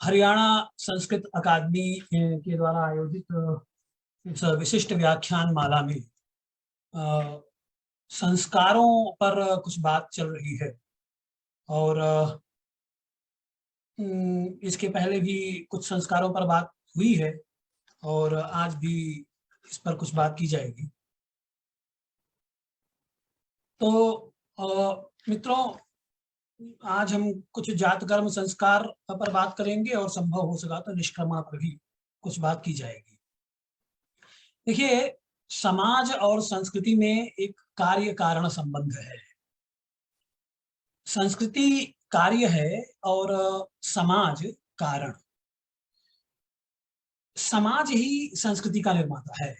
हरियाणा संस्कृत अकादमी के द्वारा आयोजित इस विशिष्ट व्याख्यान माला में संस्कारों पर कुछ बात चल रही है और इसके पहले भी कुछ संस्कारों पर बात हुई है और आज भी इस पर कुछ बात की जाएगी। तो मित्रों, आज हम कुछ जात कर्म संस्कार पर बात करेंगे और संभव हो सका तो निष्क्रमण पर भी कुछ बात की जाएगी। देखिए, समाज और संस्कृति में एक कार्य कारण संबंध है। संस्कृति कार्य है और समाज कारण। समाज ही संस्कृति का निर्माता है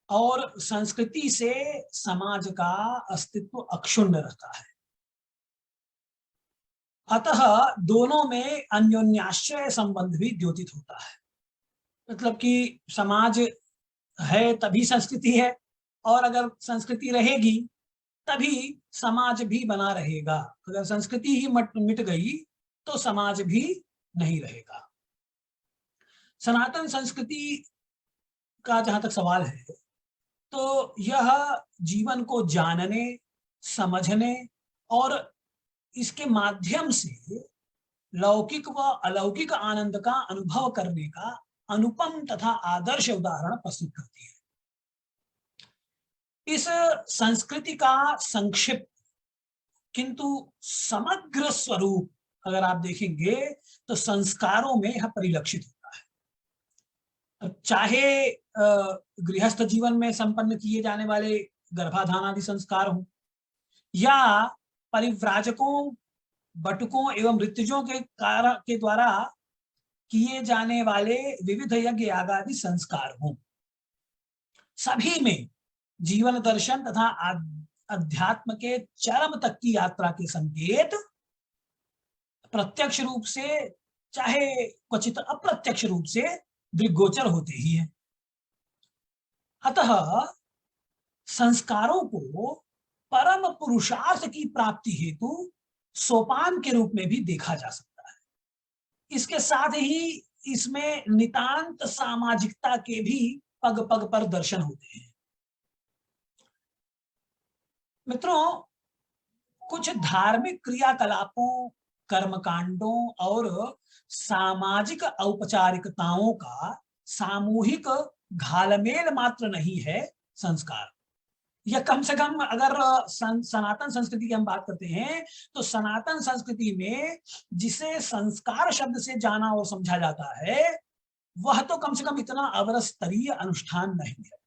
और संस्कृति से समाज का अस्तित्व अक्षुण्ण रहता है। अतः दोनों में अन्योन्याश्रय संबंध भी द्योतित होता है। मतलब कि समाज है तभी संस्कृति है और अगर संस्कृति रहेगी तभी समाज भी बना रहेगा। अगर संस्कृति ही मिट गई तो समाज भी नहीं रहेगा। सनातन संस्कृति का जहां तक सवाल है तो यह जीवन को जानने, समझने और इसके माध्यम से लौकिक व अलौकिक आनंद का अनुभव करने का अनुपम तथा आदर्श उदाहरण प्रस्तुत करती है। इस संस्कृति का संक्षिप्त किंतु समग्र स्वरूप अगर आप देखेंगे तो संस्कारों में यह परिलक्षित होता है। चाहे गृहस्थ जीवन में संपन्न किए जाने वाले गर्भाधान आदि संस्कार हो या परिव्राजकों, बटुकों एवं ऋतुजों के द्वारा किए जाने वाले विविध यज्ञ याग आदि संस्कार हों, सभी में जीवन दर्शन तथा अध्यात्म के चरम तक की यात्रा के संकेत प्रत्यक्ष रूप से चाहे क्वचित अप्रत्यक्ष रूप से दृग्गोचर होते ही हैं। अतः संस्कारों को परम पुरुषार्थ की प्राप्ति हेतु सोपान के रूप में भी देखा जा सकता है। इसके साथ ही इसमें नितांत सामाजिकता के भी पग पग पर दर्शन होते हैं। मित्रों, कुछ धार्मिक क्रियाकलापों, कर्मकांडों और सामाजिक औपचारिकताओं का सामूहिक घालमेल मात्र नहीं है संस्कार। या कम से कम अगर सनातन संस्कृति की हम बात करते हैं तो सनातन संस्कृति में जिसे संस्कार शब्द से जाना और समझा जाता है वह तो कम से कम इतना अवरस्तरीय अनुष्ठान नहीं है।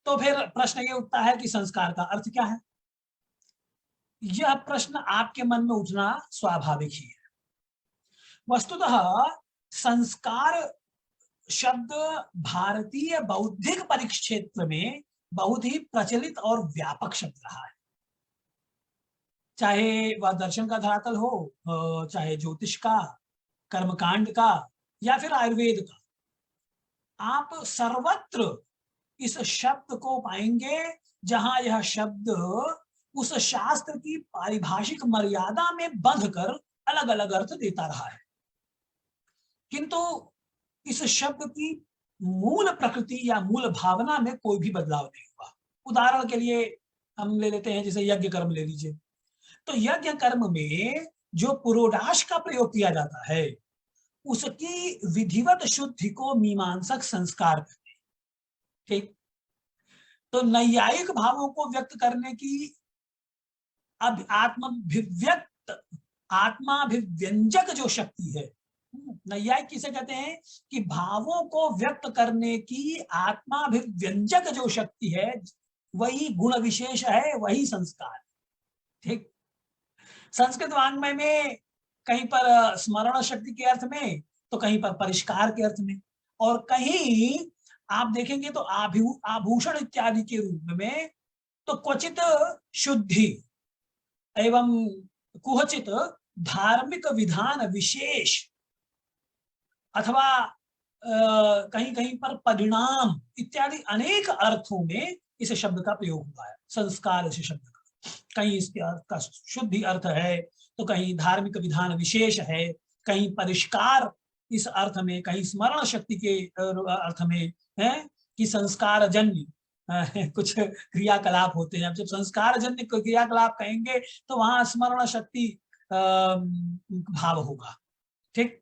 तो फिर प्रश्न ये उठता है कि संस्कार का अर्थ क्या है? यह प्रश्न आपके मन में उठना स्वाभाविक ही है। वस्तुतः संस्कार शब्द भारतीय बौद्धिक परिक्षेत्र में बहुत ही प्रचलित और व्यापक शब्द रहा है। चाहे वह दर्शन का धरातल हो, चाहे ज्योतिष का, कर्मकांड का या फिर आयुर्वेद का, आप सर्वत्र इस शब्द को पाएंगे जहां यह शब्द उस शास्त्र की पारिभाषिक मर्यादा में बंधकर अलग अलग अर्थ देता रहा है। किंतु इस शब्द की मूल प्रकृति या मूल भावना में कोई भी बदलाव नहीं हुआ। उदाहरण के लिए हम ले लेते हैं, जैसे यज्ञ कर्म ले लीजिए। तो यज्ञ कर्म में जो पुरोडाश का प्रयोग किया जाता है उसकी विधिवत शुद्धि को मीमांसक संस्कार कहते हैं। ठीक, तो नैयायिक भावों को व्यक्त करने की आत्माभिव्यंजक जो शक्ति है, नैयायिक किसे कहते हैं कि भावों को व्यक्त करने की आत्माभिव्यंजक जो शक्ति है वही गुण विशेष है, वही संस्कार। ठीक, संस्कृत वाङ्मय में कहीं पर स्मरण शक्ति के अर्थ में तो कहीं पर परिष्कार के अर्थ में, और कहीं आप देखेंगे तो आभूषण इत्यादि के रूप में तो क्वचित शुद्धि एवं कुवचित धार्मिक विधान विशेष अथवा कहीं कहीं पर परिणाम इत्यादि अनेक अर्थों में इस शब्द का प्रयोग हुआ है। संस्कार इस शब्द का कहीं इसके अर्थ का शुद्धि अर्थ है तो कहीं धार्मिक विधान विशेष है, कहीं परिष्कार इस अर्थ में, कहीं स्मरण शक्ति के अर्थ में है कि संस्कार जन्य कुछ क्रियाकलाप होते हैं। अब जब संस्कार जन्य क्रियाकलाप कहेंगे तो वहां स्मरण शक्ति भाव होगा। ठीक,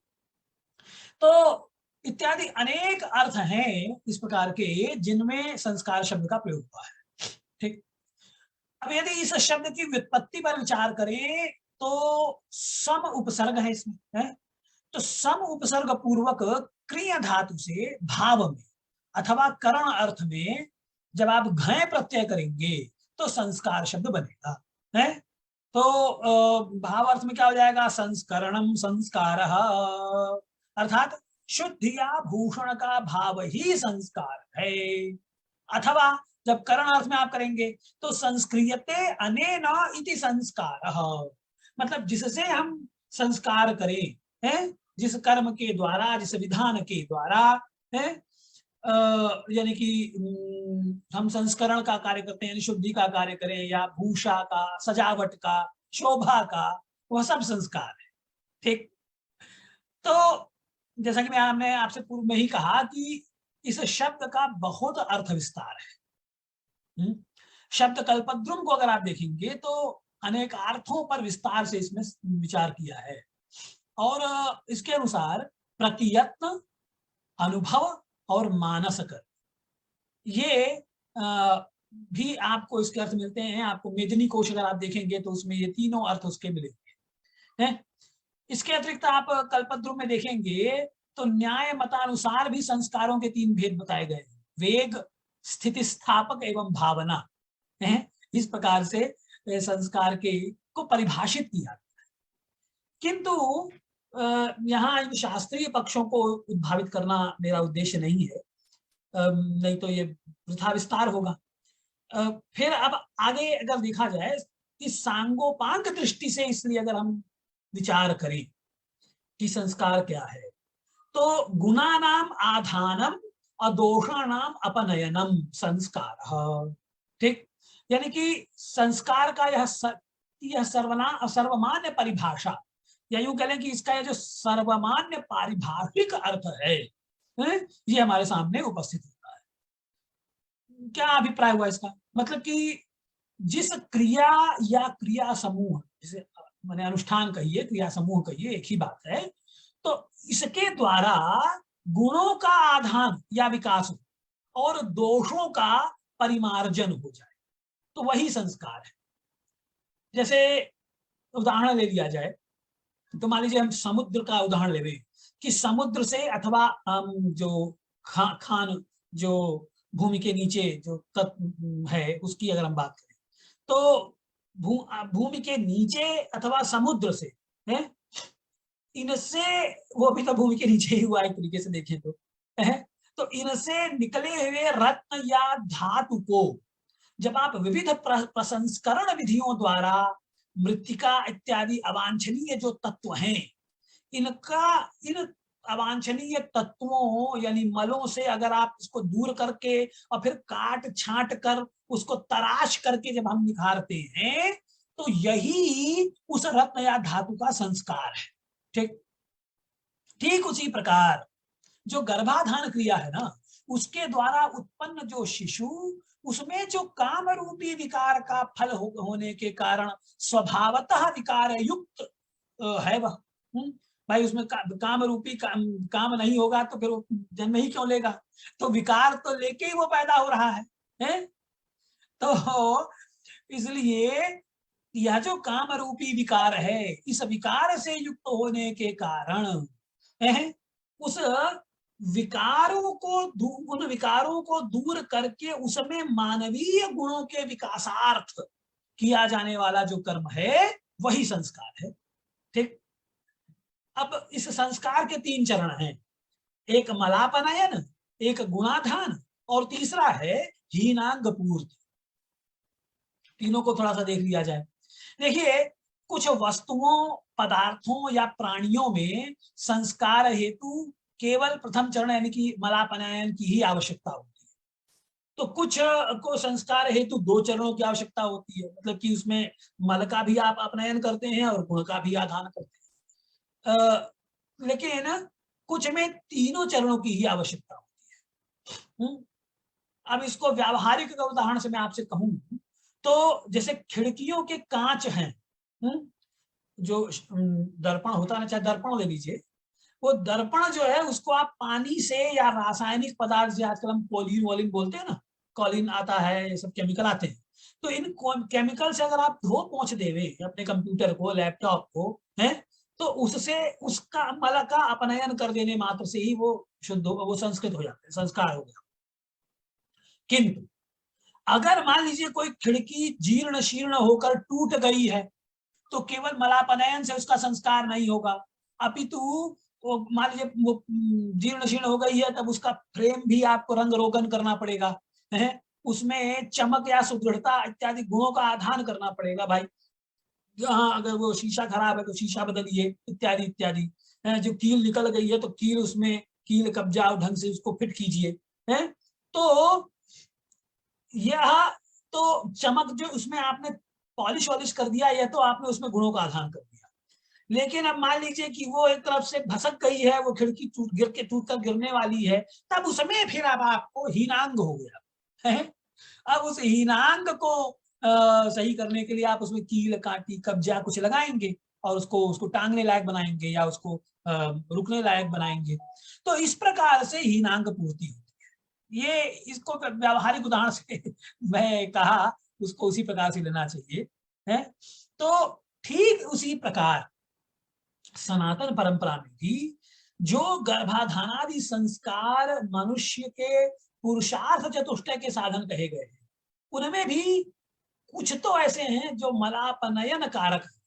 तो इत्यादि अनेक अर्थ हैं इस प्रकार के जिनमें संस्कार शब्द का प्रयोग हुआ है। ठीक, अब यदि इस शब्द की व्युत्पत्ति पर विचार करें तो सम उपसर्ग है इसमें, है? तो सम उपसर्ग पूर्वक क्रिया धातु से भाव में अथवा करण अर्थ में जब आप घय प्रत्यय करेंगे तो संस्कार शब्द बनेगा, है? तो भाव अर्थ में क्या हो जाएगा? संस्करणम संस्कार, अर्थात शुद्धि या भूषण का भाव ही संस्कार है। अथवा जब करण अर्थ में आप करेंगे तो संस्क्रियते अनेन इति संस्कार, मतलब जिससे हम संस्कार करें, है? जिस कर्म के द्वारा, जिस विधान के द्वारा, है, यानी कि हम संस्करण का कार्य करते हैं, शुद्धि का कार्य करें या भूषा का, सजावट का, शोभा का, वह सब संस्कार है। ठीक, तो जैसा कि मैंने आपसे पूर्व में ही कहा कि इस शब्द का बहुत अर्थ विस्तार है। शब्द कल्पद्रुम को अगर आप देखेंगे तो अनेक अर्थों पर विस्तार से इसमें विचार किया है और इसके अनुसार प्रतियत्न, अनुभव और मानस कर, ये भी आपको इसके अर्थ मिलते हैं। आपको मेदिनी कोश अगर आप देखेंगे तो उसमें ये तीनों अर्थ उसके मिलेंगे, हैं? इसके अतिरिक्त आप कल्पद्रुम में देखेंगे तो न्याय मतानुसार भी संस्कारों के तीन भेद बताए गए हैं, वेग, स्थिति स्थापक एवं भावना, है? इस प्रकार से संस्कार के को परिभाषित किया गया है। किंतु यहाँ इन शास्त्रीय पक्षों को उद्भावित करना मेरा उद्देश्य नहीं है, नहीं तो ये वृथा विस्तार होगा। फिर अब आगे अगर देखा जाए कि सांगोपांग दृष्टि से, इसलिए अगर हम विचार करें कि संस्कार क्या है, तो गुणानाम आधानम और दोषाणाम अपनयनम संस्कार। ठीक, यानी कि संस्कार का यह सर्वमान्य परिभाषा, या यूं कह लें कि इसका यह जो सर्वमान्य पारिभाषिक अर्थ है, ये हमारे सामने उपस्थित होता है। क्या अभिप्राय हुआ इसका? मतलब कि जिस क्रिया या क्रिया समूह, जिसे मैंने अनुष्ठान कहिए, क्रिया समूह कहिए, एक ही बात है, तो इसके द्वारा गुणों का आधान या विकास हो और दोषों का परिमार्जन हो जाए तो वही संस्कार है। जैसे उदाहरण ले लिया जाए तो मान लीजिए हम समुद्र का उदाहरण ले लें कि समुद्र से अथवा जो खान जो भूमि के नीचे जो तत्व है उसकी अगर हम बात करें तो भूमि के नीचे अथवा समुद्र से, है, इनसे, वो भी तो भूमि के नीचे ही हुआ एक तरीके से देखें तो, है, तो इनसे निकले हुए रत्न या धातु को जब आप विविध प्रसंस्करण विधियों द्वारा मृत्तिका इत्यादि अवांछनीय जो तत्व हैं, इन अवांछनीय तत्वों यानी मलों से अगर आप इसको दूर करके और फिर काट छांट कर उसको तराश करके जब हम निखारते हैं तो यही उस रत्न या धातु का संस्कार है। ठीक, ठीक उसी प्रकार जो गर्भाधान क्रिया है ना, उसके द्वारा उत्पन्न जो शिशु, उसमें जो काम रूपी विकार का फल होने के कारण स्वभावतः विकार युक्त है वह, भाई उसमें काम रूपी काम नहीं होगा तो फिर जन्म ही क्यों लेगा? तो विकार तो लेके ही वो पैदा हो रहा है? तो इसलिए यह जो काम रूपी विकार है, इस विकार से युक्त होने के कारण उस विकारों को उन विकारों को दूर करके उसमें मानवीय गुणों के विकासार्थ किया जाने वाला जो कर्म है वही संस्कार है। ठीक, अब इस संस्कार के तीन चरण हैं, एक मलापनयन, एक गुणाधान और तीसरा है हीनांग पूर्ति। तीनों को थोड़ा सा देख लिया जाए। देखिए, कुछ वस्तुओं, पदार्थों या प्राणियों में संस्कार हेतु केवल प्रथम चरण यानी कि मलापनयन की ही आवश्यकता होती है, तो कुछ को संस्कार हेतु दो चरणों की आवश्यकता होती है, मतलब कि उसमें मल का भी आप अपनयन करते हैं और गुण का भी आधान करते हैं। लेकिन कुछ में तीनों चरणों की ही आवश्यकता होती है। अब इसको व्यावहारिक उदाहरण से मैं आपसे कहूं तो जैसे खिड़कियों के कांच हैं, जो दर्पण होता है ना, चाहे दर्पण ले लीजिए, वो दर्पण जो है उसको आप पानी से या रासायनिक पदार्थ से, आजकल हम कोलिन वोलिन बोलते हैं ना, कॉलिन आता है, ये सब केमिकल आते हैं, तो इन केमिकल से अगर आप धो पोंछ देवे अपने कंप्यूटर को, लैपटॉप को, है, तो उससे उसका मल का अपनयन कर देने मात्र से ही वो शुद्ध, वो संस्कृत हो जाते हैं, संस्कार हो गया। किंतु अगर मान लीजिए कोई खिड़की जीर्ण शीर्ण होकर टूट गई है, तो केवल मलापनयन से उसका संस्कार नहीं होगा, अपितु वो मान लीजिए वो जीर्ण शीर्ण हो गई है, तब उसका फ्रेम भी आपको रंग रोगन करना पड़ेगा, है, उसमें चमक या सुदृढ़ता इत्यादि गुणों का आधान करना पड़ेगा भाई। हाँ, अगर वो शीशा खराब है तो शीशा बदलिए, इत्यादि इत्यादि। जो कील निकल गई है तो कील, उसमें कील कब्जा ढंग से उसको फिट कीजिए, है। तो यह तो चमक जो उसमें आपने पॉलिश वॉलिश कर दिया, यह तो आपने उसमें गुणों का आधान कर दिया। लेकिन अब मान लीजिए कि वो एक तरफ से भसक गई है, वो खिड़की टूट कर गिरने वाली है, तब उसमें फिर अब आपको हीनांग हो गया है। अब उस हीनांग को सही करने के लिए आप उसमें कील कांटी कब्जा कुछ लगाएंगे और उसको उसको टांगने लायक बनाएंगे या उसको रुकने लायक बनाएंगे। तो इस प्रकार से हीनांग पूर्ति होती है। ये इसको व्यावहारिक उदाहरण से मैं कहा, उसको उसी प्रकार से लेना चाहिए, है। तो ठीक उसी प्रकार सनातन परंपरा में भी जो गर्भाधानादि संस्कार मनुष्य के पुरुषार्थ चतुष्टय के साधन कहे गए हैं, उनमें भी कुछ तो ऐसे हैं जो मलापनयन कारक है,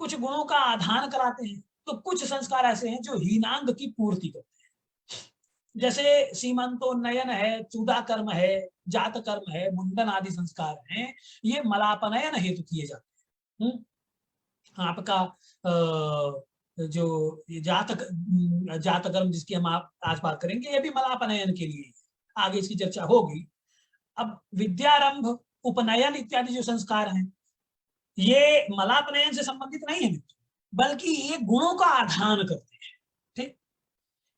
कुछ गुणों का आधान कराते हैं, तो कुछ संस्कार ऐसे हैं जो हीनांग की पूर्ति करते हैं। जैसे सीमंतोन्नयन है, चूड़ा कर्म है, जात कर्म है, मुंडन आदि संस्कार हैं, ये मलापनयन हेतु किए जाते हैं। आपका जो जात कर्म जिसकी हम आप आज बात करेंगे, ये भी मलापनयन के लिए, आगे इसकी चर्चा होगी। अब विद्यारंभ, उपनयन इत्यादि जो संस्कार हैं, ये मलापनयन से संबंधित नहीं है, बल्कि ये गुणों का आधान करते हैं। ठीक,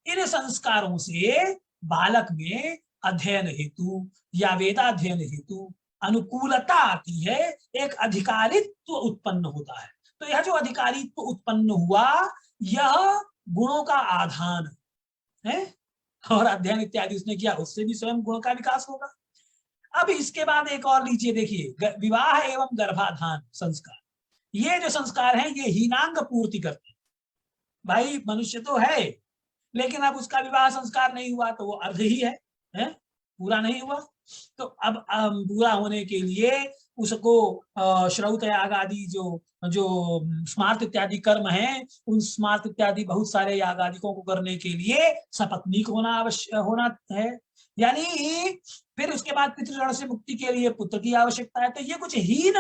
इन संस्कारों से बालक में अध्ययन हेतु या वेदाध्ययन हेतु अनुकूलता आती है, एक अधिकारित्व उत्पन्न होता है। तो यह जो अधिकारित्व उत्पन्न हुआ, यह गुणों का आधान है, और अध्ययन इत्यादि उसने किया, उससे भी स्वयं गुणों का विकास होगा। अब इसके बाद एक और लीजिए, देखिए, विवाह एवं गर्भाधान संस्कार, ये जो संस्कार हैं ये हीनांग पूर्ति करते हैं। भाई मनुष्य तो है, लेकिन अब उसका विवाह संस्कार नहीं हुआ तो वो अर्ध ही है, पूरा नहीं हुआ। तो अब पूरा होने के लिए उसको श्रौत याग आदि जो जो स्मार्त इत्यादि कर्म हैं, उन स्मार्त इत्यादि बहुत सारे याग आदिकों को करने के लिए सपत्नीक होना आवश्यक होना है, यानी फिर उसके बाद पितृऋण से मुक्ति के लिए पुत्र की आवश्यकता है। तो ये कुछ हीन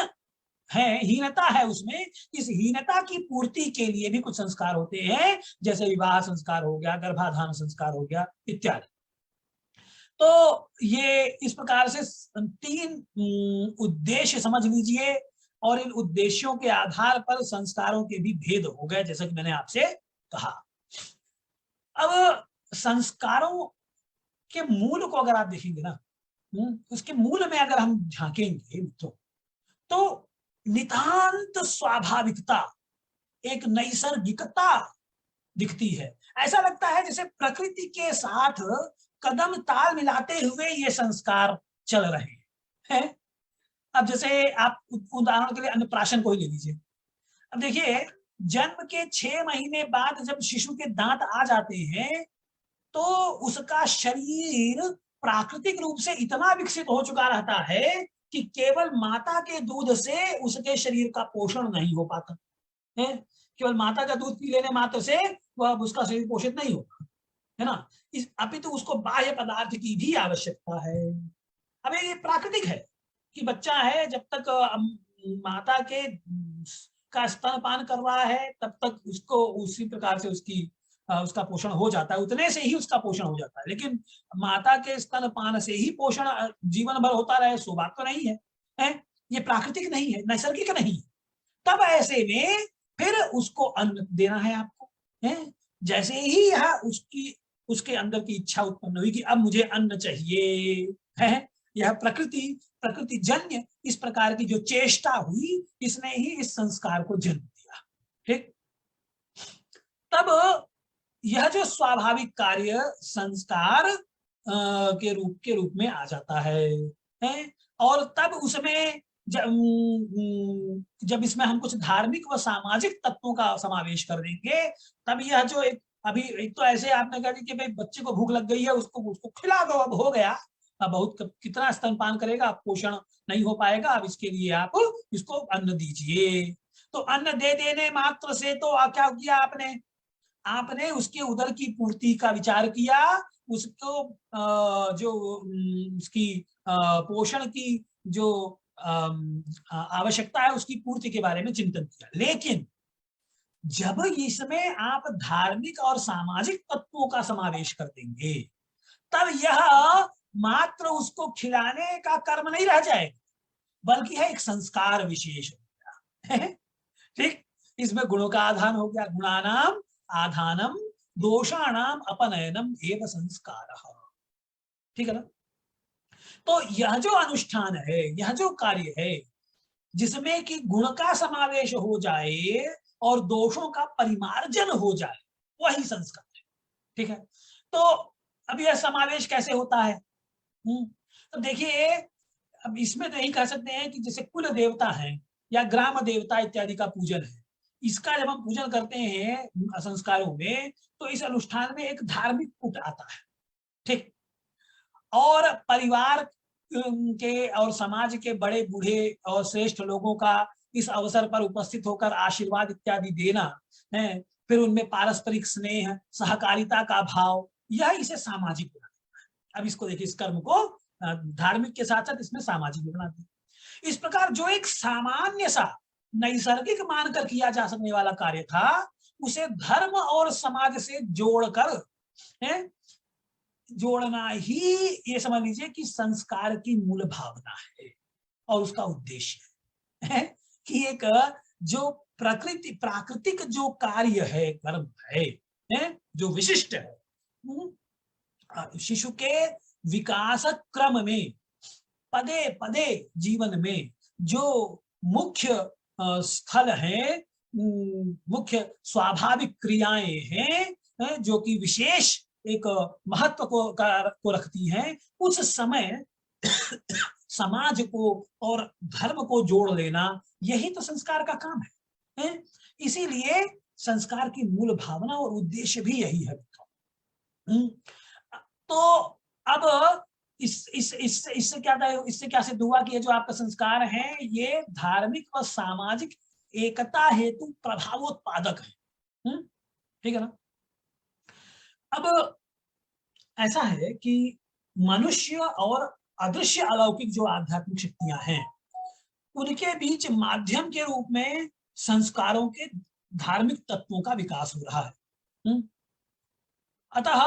है, हीनता है उसमें। इस हीनता की पूर्ति के लिए भी कुछ संस्कार होते हैं, जैसे विवाह संस्कार हो गया, गर्भाधान संस्कार हो गया इत्यादि। तो ये इस प्रकार से 3 उद्देश्य समझ लीजिए, और इन उद्देश्यों के आधार पर संस्कारों के भी भेद हो गए, जैसा कि मैंने आपसे कहा। अब संस्कारों के मूल को अगर आप देखेंगे ना, उसके मूल में अगर हम झांकेंगे तो नितांत स्वाभाविकता, एक नैसर्गिकता दिखती है। ऐसा लगता है जैसे प्रकृति के साथ कदम ताल मिलाते हुए ये संस्कार चल रहे हैं। अब जैसे आप उदाहरण के लिए अन्नप्राशन को ही ले लीजिए। अब देखिए, जन्म के 6 महीने बाद जब शिशु के दांत आ जाते हैं, तो उसका शरीर प्राकृतिक रूप से इतना विकसित हो चुका रहता है कि केवल माता के दूध से उसके शरीर का पोषण नहीं हो पाता है। केवल माता का दूध पी लेने मात्र से वह उसका शरीर पोषित नहीं होगा, है ना। अपितु तो उसको बाह्य पदार्थ की भी आवश्यकता है। अब ये प्राकृतिक है कि बच्चा है, जब तक माता के का स्तनपान कर रहा है, तब तक उसको उसी प्रकार से उसका पोषण हो जाता है, उतने से ही उसका पोषण हो जाता है। लेकिन माता के स्तनपान से ही पोषण जीवन भर होता रहे, सो बात तो नहीं है, ये प्राकृतिक नहीं है, नैसर्गिक नहीं है। तब ऐसे में फिर उसको अन्न देना है आपको, है। जैसे ही यह उसके अंदर की इच्छा उत्पन्न हुई कि अब मुझे अन्न चाहिए, है, यह प्रकृति जन्य इस प्रकार की जो चेष्टा हुई, इसने ही इस संस्कार को जन्म दिया। ठीक, तब यह जो स्वाभाविक कार्य संस्कार के रूप में आ जाता है। और तब उसमें जब इसमें हम कुछ धार्मिक व सामाजिक तत्वों का समावेश कर देंगे, तब यह जो एक तो ऐसे आपने कहा कि भाई बच्चे को भूख लग गई है, उसको खिला दो, अब हो गया, अब बहुत कितना स्तनपान करेगा, पोषण नहीं हो पाएगा, अब इसके लिए आप इसको अन्न दीजिए। तो अन्न दे देने मात्र से तो क्या किया आपने उसके उदर की पूर्ति का विचार किया, उसको जो उसकी पोषण की जो आवश्यकता है उसकी पूर्ति के बारे में चिंतन किया। लेकिन जब इसमें आप धार्मिक और सामाजिक तत्वों का समावेश कर देंगे, तब यह मात्र उसको खिलाने का कर्म नहीं रह जाएगा, बल्कि है एक संस्कार विशेष हो गया। ठीक, इसमें गुणों का आधान हो गया, गुणानाम आधानम दोषाणाम अपनयनम एवं संस्कारः। ठीक है ना। तो यह जो अनुष्ठान है, यह जो कार्य है, जिसमें कि गुण का समावेश हो जाए और दोषों का परिमार्जन हो जाए, वही संस्कार है। ठीक है, तो अब यह समावेश कैसे होता है? तो देखिए, अब इसमें तो यही कह सकते हैं कि जैसे कुल देवता है या ग्राम देवता इत्यादि का पूजन है, इसका जब हम पूजन करते हैं संस्कारों में, तो इस अनुष्ठान में एक धार्मिक पुट आता है। ठीक, और परिवार के और समाज के बड़े बूढ़े और श्रेष्ठ लोगों का इस अवसर पर उपस्थित होकर आशीर्वाद इत्यादि देना है, फिर उनमें पारस्परिक स्नेह, सहकारिता का भाव, यह इसे सामाजिक बना देता है। अब इसको देखिए, इस कर्म को धार्मिक के साथ साथ इसमें सामाजिक भी बना दिया। इस प्रकार जो एक सामान्य सा नैसर्गिक मानकर किया जा सकने वाला कार्य था, उसे धर्म और समाज से जोड़कर जोड़ना ही, ये समझ लीजिए कि संस्कार की मूल भावना है और उसका उद्देश्य है कि एक जो प्राकृतिक जो कार्य है, कर्म है, जो विशिष्ट है, शिशु के विकास क्रम में पदे पदे जीवन में जो मुख्य स्थल है, मुख्य स्वाभाविक क्रियाएं हैं, जो कि विशेष एक महत्व को रखती हैं, उस समय समाज को और धर्म को जोड़ लेना, यही तो संस्कार का काम है। इसीलिए संस्कार की मूल भावना और उद्देश्य भी यही है। तो अब इससे क्या सिद्ध हुआ कि ये जो आपका संस्कार है, ये धार्मिक और सामाजिक एकता हेतु प्रभावोत्पादक है। ठीक है ना। अब ऐसा है कि मनुष्य और अदृश्य अलौकिक जो आध्यात्मिक शक्तियां हैं, उनके बीच माध्यम के रूप में संस्कारों के धार्मिक तत्वों का विकास हो रहा है। अतः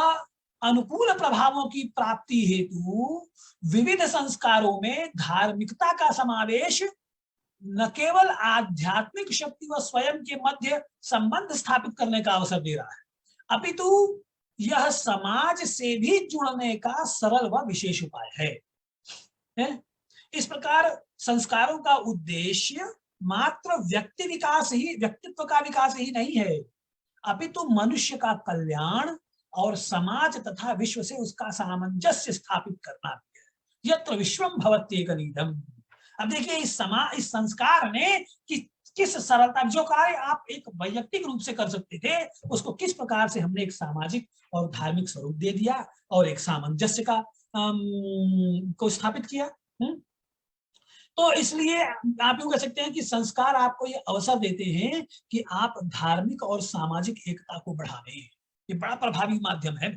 अनुकूल प्रभावों की प्राप्ति हेतु विविध संस्कारों में धार्मिकता का समावेश न केवल आध्यात्मिक शक्ति व स्वयं के मध्य संबंध स्थापित करने का अवसर दे रहा है, अपितु यह समाज से भी जुड़ने का सरल व विशेष उपाय है। इस प्रकार संस्कारों का उद्देश्य मात्र व्यक्तित्व का विकास ही नहीं है, अपितु मनुष्य का कल्याण और समाज तथा विश्व से उसका सामंजस्य स्थापित करना भी है। यत्र विश्वम भवत्येकनीदम्। अब देखिए, इस संस्कार ने किस सरलता, जो कार्य आप एक वैयक्तिक रूप से कर सकते थे, उसको किस प्रकार से हमने एक सामाजिक और धार्मिक स्वरूप दे दिया और एक सामंजस्य का को स्थापित किया। तो इसलिए आप यूं कह सकते हैं कि संस्कार आपको ये अवसर देते हैं कि आप धार्मिक और सामाजिक एकता को बढ़ावें। ये बड़ा प्रभावी माध्यम है।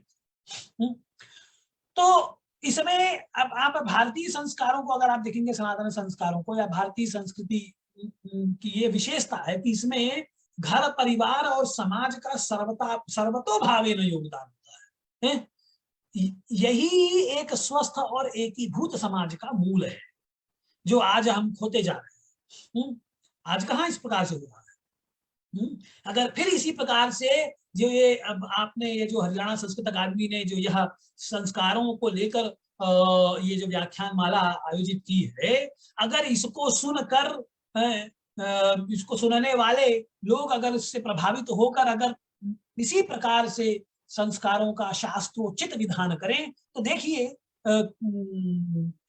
तो इसमें अब आप भारतीय संस्कारों को अगर आप देखेंगे, सनातन संस्कारों को या भारतीय संस्कृति की ये विशेषता है कि इसमें घर परिवार और समाज का सर्वतोभावेन योगदान होता है। यही एक स्वस्थ और एकीभूत समाज का मूल है, जो आज हम खोते जा रहे हैं। आज कहाँ इस प्रकार से हो रहा है। अगर फिर इसी प्रकार से जो ये अब आपने ये जो हरियाणा संस्कृत अकादमी ने जो यह संस्कारों को लेकर ये जो व्याख्यान माला आयोजित की है, अगर इसको सुनकर इसको सुनने वाले लोग अगर इससे प्रभावित होकर अगर इसी प्रकार से संस्कारों का शास्त्रोचित विधान करें तो देखिए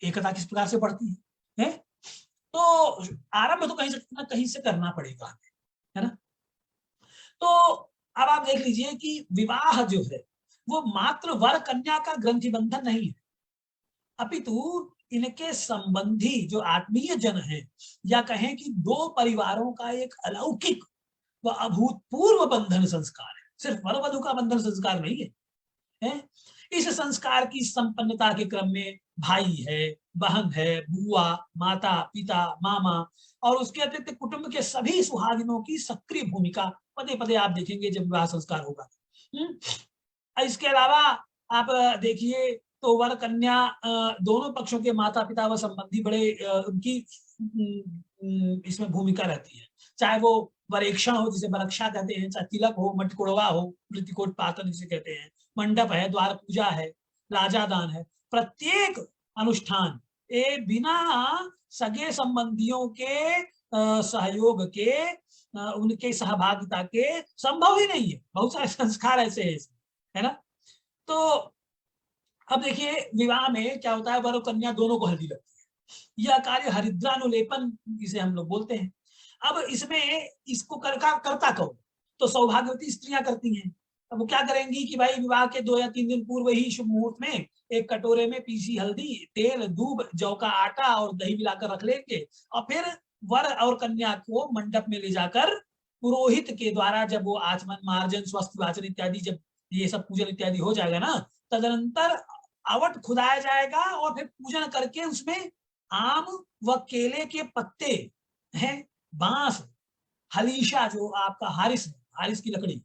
एकता किस प्रकार से बढ़ती है? तो आरंभ तो कहीं से ना कहीं से करना पड़ेगा, है ना। तो अब आप देख लीजिए कि विवाह जो है वो मात्र वर कन्या का ग्रंथि बंधन नहीं है, अपितु इनके संबंधी जो आत्मीय जन है या कहें कि दो परिवारों का एक अलौकिक व अभूतपूर्व बंधन संस्कार है। सिर्फ वर वधु का बंधन संस्कार नहीं है। इस संस्कार की संपन्नता के क्रम में भाई है, बहन है, बुआ, माता, पिता, मामा और उसके अतिरिक्त कुटुंब के सभी सुहागिनों की सक्रिय भूमिका पदे पदे आप देखेंगे जब विवाह संस्कार होगा। इसके अलावा आप देखिए तो वर कन्या दोनों पक्षों के माता पिता व संबंधी बड़े उनकी इसमें भूमिका रहती है, चाहे वो वरेक्षा हो जिसे वरक्षा कहते हैं, चाहे तिलक हो, मटकुड़वा हो, मृतिकोट पातन जिसे कहते हैं, मंडप है, द्वार पूजा है, लाजादान है, प्रत्येक अनुष्ठान ये बिना सगे संबंधियों के सहयोग के उनके सहभागिता के संभव ही नहीं है। बहुत सारे संस्कार ऐसे हैं, है ना। तो अब देखिए विवाह में क्या होता है, वर और कन्या दोनों को हल्दी लगती है। यह कार्य हरिद्रानुलेपन जिसे हम लोग बोलते हैं। अब इसमें इसको करता कौन, तो सौभाग्यवती स्त्रियां करती हैं। अब वो क्या करेंगी कि भाई विवाह के 2 या 3 दिन पूर्व ही शुभ मुहूर्त में एक कटोरे में पीसी हल्दी, तेल, दूब, जौ का आटा और दही मिलाकर रख लेंगे और फिर वर और कन्या को मंडप में ले जाकर पुरोहित के द्वारा जब वो आचमन, मार्जन, स्वस्थ वाचन इत्यादि जब ये सब पूजन इत्यादि हो जाएगा ना, तदनंतर आवट खुदाया जाएगा और फिर पूजन करके उसमें आम व केले के पत्ते हैं, बांस, हलीशा जो आपका हारिस है, हारिस की लकड़ी,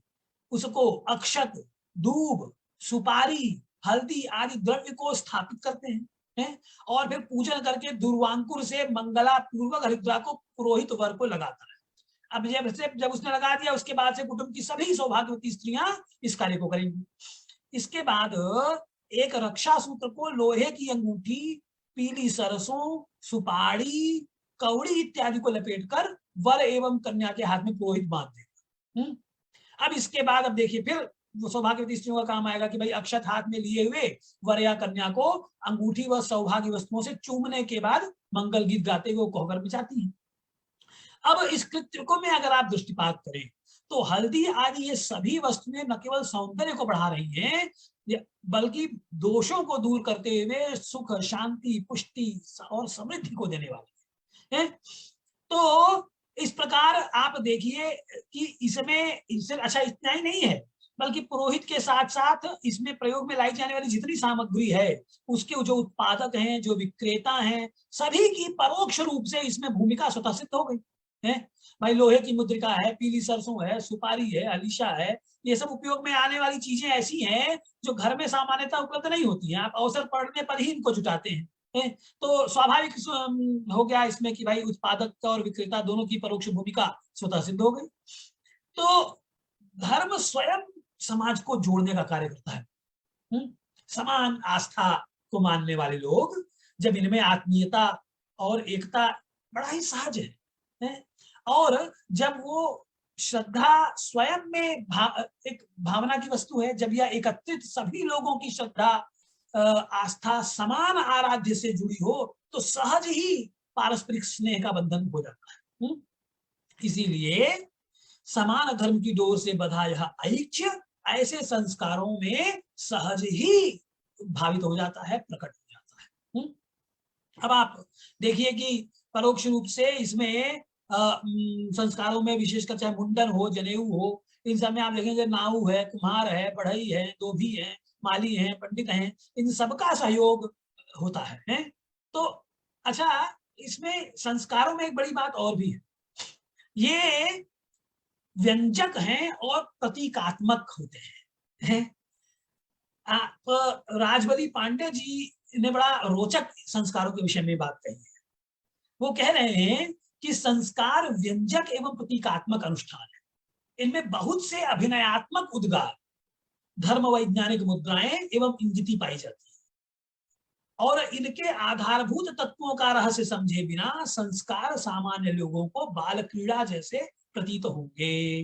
उसको अक्षत, दूब, सुपारी, हल्दी आदि द्रव्य को स्थापित करते हैं और फिर पूजन करके दुर्वांकुर से मंगला पूर्वक हरिद्रा को पुरोहित वर को लगाता है। अब जब उसने लगा दिया उसके बाद से कुटुंब की सभी सौभाग्यवती स्त्रियां इस कार्य को करेंगी। इसके बाद एक रक्षा सूत्र को लोहे की अंगूठी, पीली सरसों, सुपारी, कौड़ी इत्यादि को लपेटकर वर एवं कन्या के हाथ में पुरोहित बांध देगा। अब इसके बाद अब देखिए फिर सौभाग्यवती स्त्रियों का काम आएगा कि भाई अक्षत हाथ में लिए हुए वर या कन्या को अंगूठी व सौभाग्य वस्तुओं से चूमने के बाद मंगल गीत गाते हुए कोहबर में जाती है। अब इस कृत्य को में अगर आप दृष्टिपात करें तो हल्दी आदि ये सभी वस्तुएं न केवल सौंदर्य को बढ़ा रही हैं बल्कि दोषों को दूर करते हुए सुख, शांति, पुष्टि और समृद्धि को देने वाली है। तो इस प्रकार आप देखिए कि इसमें इससे अच्छा इतना ही नहीं है बल्कि पुरोहित के साथ साथ इसमें प्रयोग में लाई जाने वाली जितनी सामग्री है उसके जो उत्पादक हैं, जो विक्रेता हैं, सभी की परोक्ष रूप से इसमें भूमिका स्वतः सिद्ध हो गई है। भाई लोहे की मुद्रिका है, पीली सरसों है, सुपारी है, हलीशा है, ये सब उपयोग में आने वाली चीजें ऐसी हैं जो घर में सामान्यतः उपलब्ध नहीं होती हैं, आप अवसर पड़ने पर ही इनको जुटाते हैं। तो स्वाभाविक हो गया इसमें कि भाई उत्पादक और विक्रेता दोनों की परोक्ष भूमिका स्वतः सिद्ध हो गई। तो धर्म स्वयं समाज को जोड़ने का कार्य करता है। समान आस्था को मानने वाले लोग जब इनमें आत्मीयता और एकता बड़ा ही सहज है और जब वो श्रद्धा स्वयं में एक भावना की वस्तु है, जब यह एकत्रित सभी लोगों की श्रद्धा आस्था समान आराध्य से जुड़ी हो तो सहज ही पारस्परिक स्नेह का बंधन हो जाता है। इसीलिए समान धर्म की डोर से बंधा यह ऐक्य ऐसे संस्कारों में सहज ही भावित हो जाता है, प्रकट हो जाता है। अब आप देखिए कि परोक्ष रूप से इसमें संस्कारों में विशेषकर चाहे मुंडन हो, जनेऊ हो, इन सब में आप देखेंगे नाऊ है, कुम्हार है, बढ़ई है, धोबी है, माली हैं, पंडित हैं, इन सबका सहयोग होता है। तो अच्छा इसमें संस्कारों में एक बड़ी बात और भी है, ये व्यंजक हैं और प्रतीकात्मक होते हैं। राजबली पांडे जी ने बड़ा रोचक संस्कारों के विषय में बात कही है। वो कह रहे हैं कि संस्कार व्यंजक एवं प्रतीकात्मक अनुष्ठान है। इनमें बहुत से अभिनयात्मक उद्गार, धर्म वैज्ञानिक मुद्राएं एवं इंगिती पाई जाती है, और इनके आधारभूत तत्वों का रहस्य समझे बिना संस्कार सामान्य लोगों को बाल क्रीड़ा जैसे प्रतीत होंगे।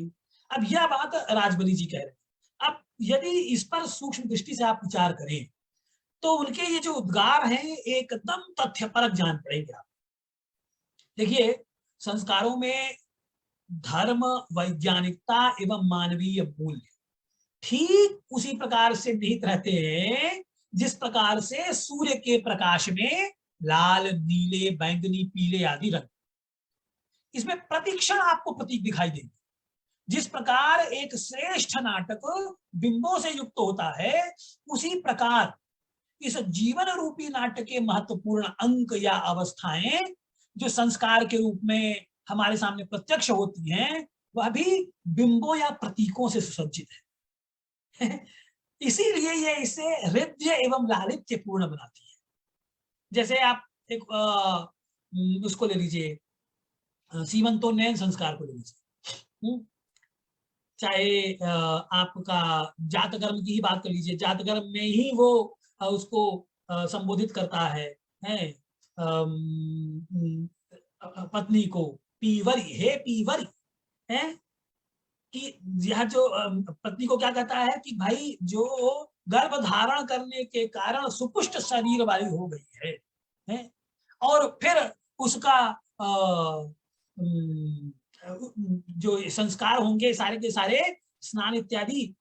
अब यह बात राजबली जी कह रहे हैं। अब यदि इस पर सूक्ष्म दृष्टि से आप विचार करें तो उनके ये जो उद्गार हैं एकदम तथ्यपरक जान पड़ेंगे आप। देखिए, संस्कारों में धर्म, वैज्ञानिकता एवं मानवीय मूल्य ठीक उसी प्रकार से निहित रहते हैं जिस प्रकार से सूर्य के प्रकाश में लाल, नीले, बैंगनी, पीले आदि रंग, इसमें प्रतिक्षण आपको प्रतीक दिखाई देंगे। जिस प्रकार एक श्रेष्ठ नाटक बिंबों से युक्त होता है, उसी प्रकार इस जीवन रूपी नाटक के महत्वपूर्ण अंक या अवस्थाएं जो संस्कार के रूप में हमारे सामने प्रत्यक्ष होती हैं, वह भी बिंबों या प्रतीकों से सुसज्जित है। इसीलिए ये इसे हृदय एवं लालित्य पूर्ण बनाती है। जैसे आप एक उसको ले लीजिए, सीमंतोन्नयन संस्कार को ले लीजिए, चाहे आपका जात कर्म की ही बात कर लीजिए, जात कर्म में ही वो उसको संबोधित करता है, पत्नी को पीवरी, हे पीवरी, है कि यह जो पत्नी को क्या कहता है कि भाई जो गर्भ धारण करने के कारण सुपुष्ट शरीर वाली हो गई है? और फिर उसका जो संस्कार होंगे सारे के सारे स्नान इत्यादि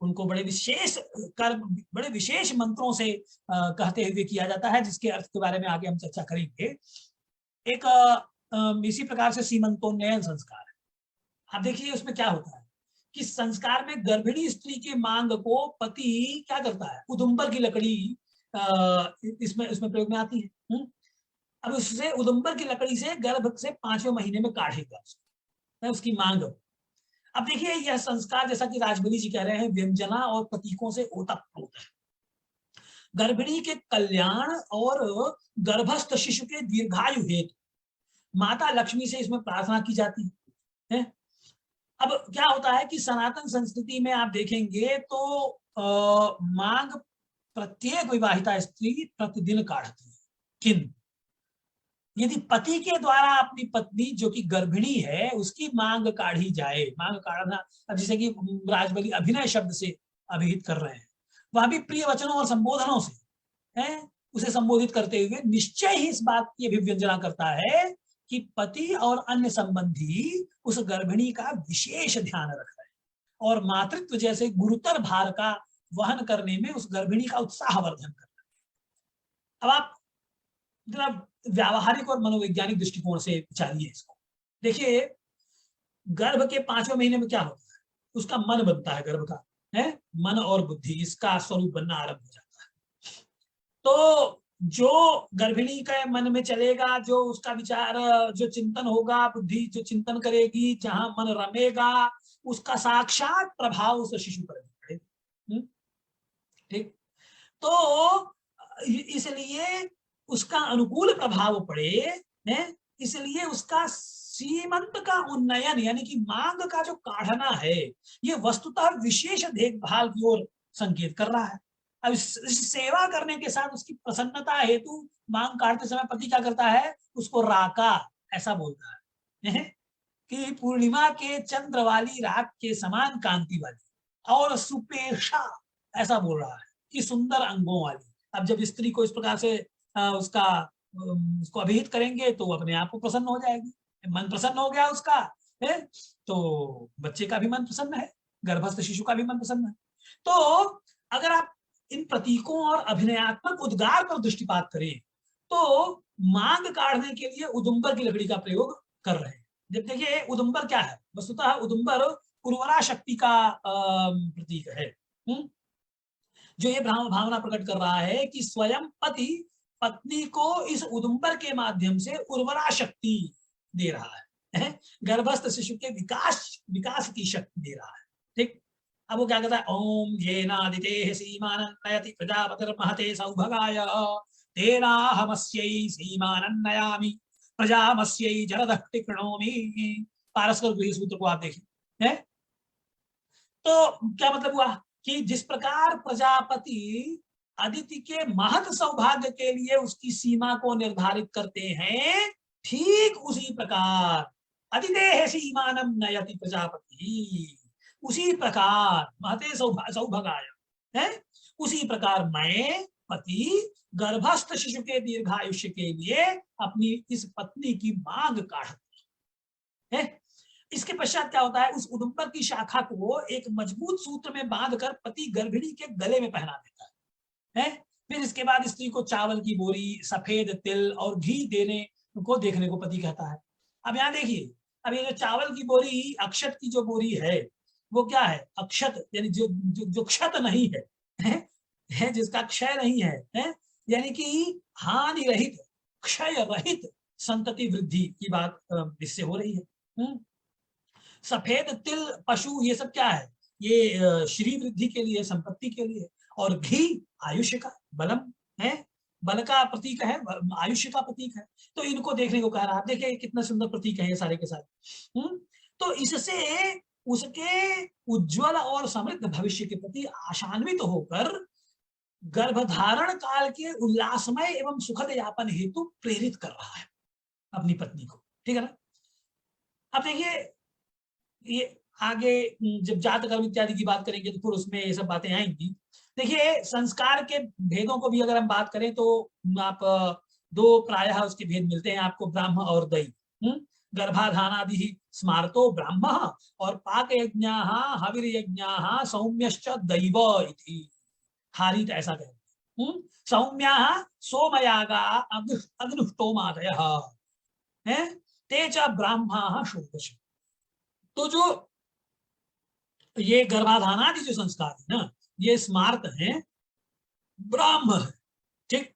उनको बड़े विशेष कर्म, बड़े विशेष मंत्रों से कहते हुए किया जाता है, जिसके अर्थ के बारे में आगे हम चर्चा करेंगे। एक इसी प्रकार से सीमंतोन्नयन संस्कार है। अब देखिए उसमें क्या होता है कि संस्कार में गर्भिणी स्त्री के मांग को पति क्या करता है, उदुम्बर की लकड़ी इसमें प्रयोग में आती है। अब उससे उदुम्बर की लकड़ी से गर्भ से 5वें महीने में काढ़ेगा उसकी मांग। अब देखिए यह संस्कार, जैसा कि राजबली जी कह रहे हैं, व्यंजना और प्रतीकों से ओतप्रोत है। गर्भिणी के कल्याण और गर्भस्थ शिशु के दीर्घायु हेतु माता लक्ष्मी से इसमें प्रार्थना की जाती है। अब क्या होता है कि सनातन संस्कृति में आप देखेंगे तो मांग प्रत्येक विवाहिता स्त्री प्रतिदिन काढ़ती है, किंतु यदि पति के द्वारा अपनी पत्नी जो कि गर्भिणी है उसकी मांग काढ़ी जाए, मांग काढ़ना, अब जैसे कि राजबली अभिनय शब्द से अभिहित कर रहे हैं, वह भी प्रिय वचनों और संबोधनों से है उसे संबोधित करते हुए निश्चय ही इस बात की अभिव्यंजना करता है कि पति और अन्य संबंधी उस गर्भिणी का विशेष ध्यान रख रहे हैं और मातृत्व जैसे गुरुतर भार का वहन करने में उस गर्भिणी का उत्साहवर्धन कर रहे हैं। अब आप जरा व्यावहारिक और मनोवैज्ञानिक दृष्टिकोण से विचारिए इसको। देखिए, गर्भ के 5वें महीने में क्या होता है, उसका मन बनता है, गर्भ का है मन और बुद्धि, इसका स्वरूप बनना आरंभ हो जाता है। तो जो गर्भिणी के मन में चलेगा, जो उसका विचार, जो चिंतन होगा, बुद्धि जो चिंतन करेगी, जहां मन रमेगा, उसका साक्षात प्रभाव उस शिशु पर पड़ेगा। ठीक, तो इसलिए उसका अनुकूल प्रभाव पड़े, है इसलिए उसका सीमंत का उन्नयन यानी कि मांग का जो काढ़ना है, ये वस्तुतः विशेष देखभाल की ओर संकेत कर रहा है। अब सेवा करने के साथ उसकी प्रसन्नता हेतु मांग काटते समय पति क्या करता है, उसको राका ऐसा बोलता है कि पूर्णिमा के चंद्र वाली रात के समान कांति वाली, और सुपेक्षा ऐसा बोल रहा है कि सुंदर अंगों वाली। अब जब स्त्री को इस प्रकार से उसको अभिहित करेंगे तो अपने आप को प्रसन्न हो जाएगी, मन प्रसन्न हो गया उसका है, तो बच्चे का भी मन प्रसन्न है, गर्भस्थ शिशु का भी मन प्रसन्न है। तो अगर आप इन प्रतीकों और अभिनयात्मक उद्गार पर दृष्टिपात करें तो मांग काढ़ने के लिए उदुम्बर की लकड़ी का प्रयोग कर रहे हैं। जब देखिए उदुम्बर क्या है, वस्तुतः उदुम्बर उर्वरा शक्ति का प्रतीक है, जो ये भावना प्रकट कर रहा है कि स्वयं पति पत्नी को इस उदुम्बर के माध्यम से उर्वरा शक्ति दे रहा है, गर्भस्थ शिशु के विकास की शक्ति दे रहा है। ठीक, अब वो क्या कहता है, ओम येनादितेः सीमानन्नयति प्रजापतिर्महते सौभगाय तेनाहमस्यै सीमानन्नयामि प्रजामस्यै जरदः टिक्णोमि। पारस्पर गृह सूत्र को आप देखिए, है। तो क्या मतलब हुआ कि जिस प्रकार प्रजापति अदिति के महत सौभाग्य के लिए उसकी सीमा को निर्धारित करते हैं, ठीक उसी प्रकार अदिदेह सीमानम नयति प्रजापति, उसी प्रकार महते सौभागाय है, उसी प्रकार मैं पति गर्भस्थ शिशु के दीर्घायुष्य के लिए अपनी इस पत्नी की मांग काढ़ता है। इसके पश्चात क्या होता है, उस उदुम्बर की शाखा को एक मजबूत सूत्र में बांधकर पति गर्भिणी के गले में पहना देता है। फिर इसके बाद स्त्री को चावल की बोरी, सफेद तिल और घी देने को देखने को पति कहता है। अब यहाँ देखिए, अब ये जो चावल की बोरी, अक्षत की जो बोरी है, वो क्या है, अक्षत यानी जो क्षत नहीं है, जिसका क्षय नहीं है, यानी कि हानि रहित, क्षय रहित संतति वृद्धि की बात इससे हो रही है। सफेद तिल, पशु, ये सब क्या है, ये श्री वृद्धि के लिए, संपत्ति के लिए। और घी आयुष्य का, बलम है, बल का प्रतीक है, आयुष्य का प्रतीक है। तो इनको देखने को कह रहा है। देखिए कितना सुंदर प्रतीक है ये सारे के सारे। तो इससे उसके उज्जवल और समृद्ध भविष्य के प्रति आशान्वित होकर गर्भधारण काल के उल्लासमय एवं सुखद यापन हेतु प्रेरित कर रहा है अपनी पत्नी को। ठीक है ना। अब देखिए, ये आगे जब जात कर्म इत्यादि की बात करेंगे तो फिर उसमें ये सब बातें आएंगी। देखिए, संस्कार के भेदों को भी अगर हम बात करें तो आप दो प्रायः उसके भेद मिलते हैं आपको, ब्राह्म और दई। गर्भाधानादि स्मार्तो ब्राह्म और पाक यज्ञाः हविर यज्ञाः सौम्यश्च दैव इति। हारीत ऐसा कहते हैं। सौम्याः सोमयागा अग्नुष्टोमादयः हैं, ते च ब्राह्माः षोडश। तो जो ये गर्भाधानादि जो संस्कार है ना, ये स्मार्त है, ब्राह्म है। ठीक।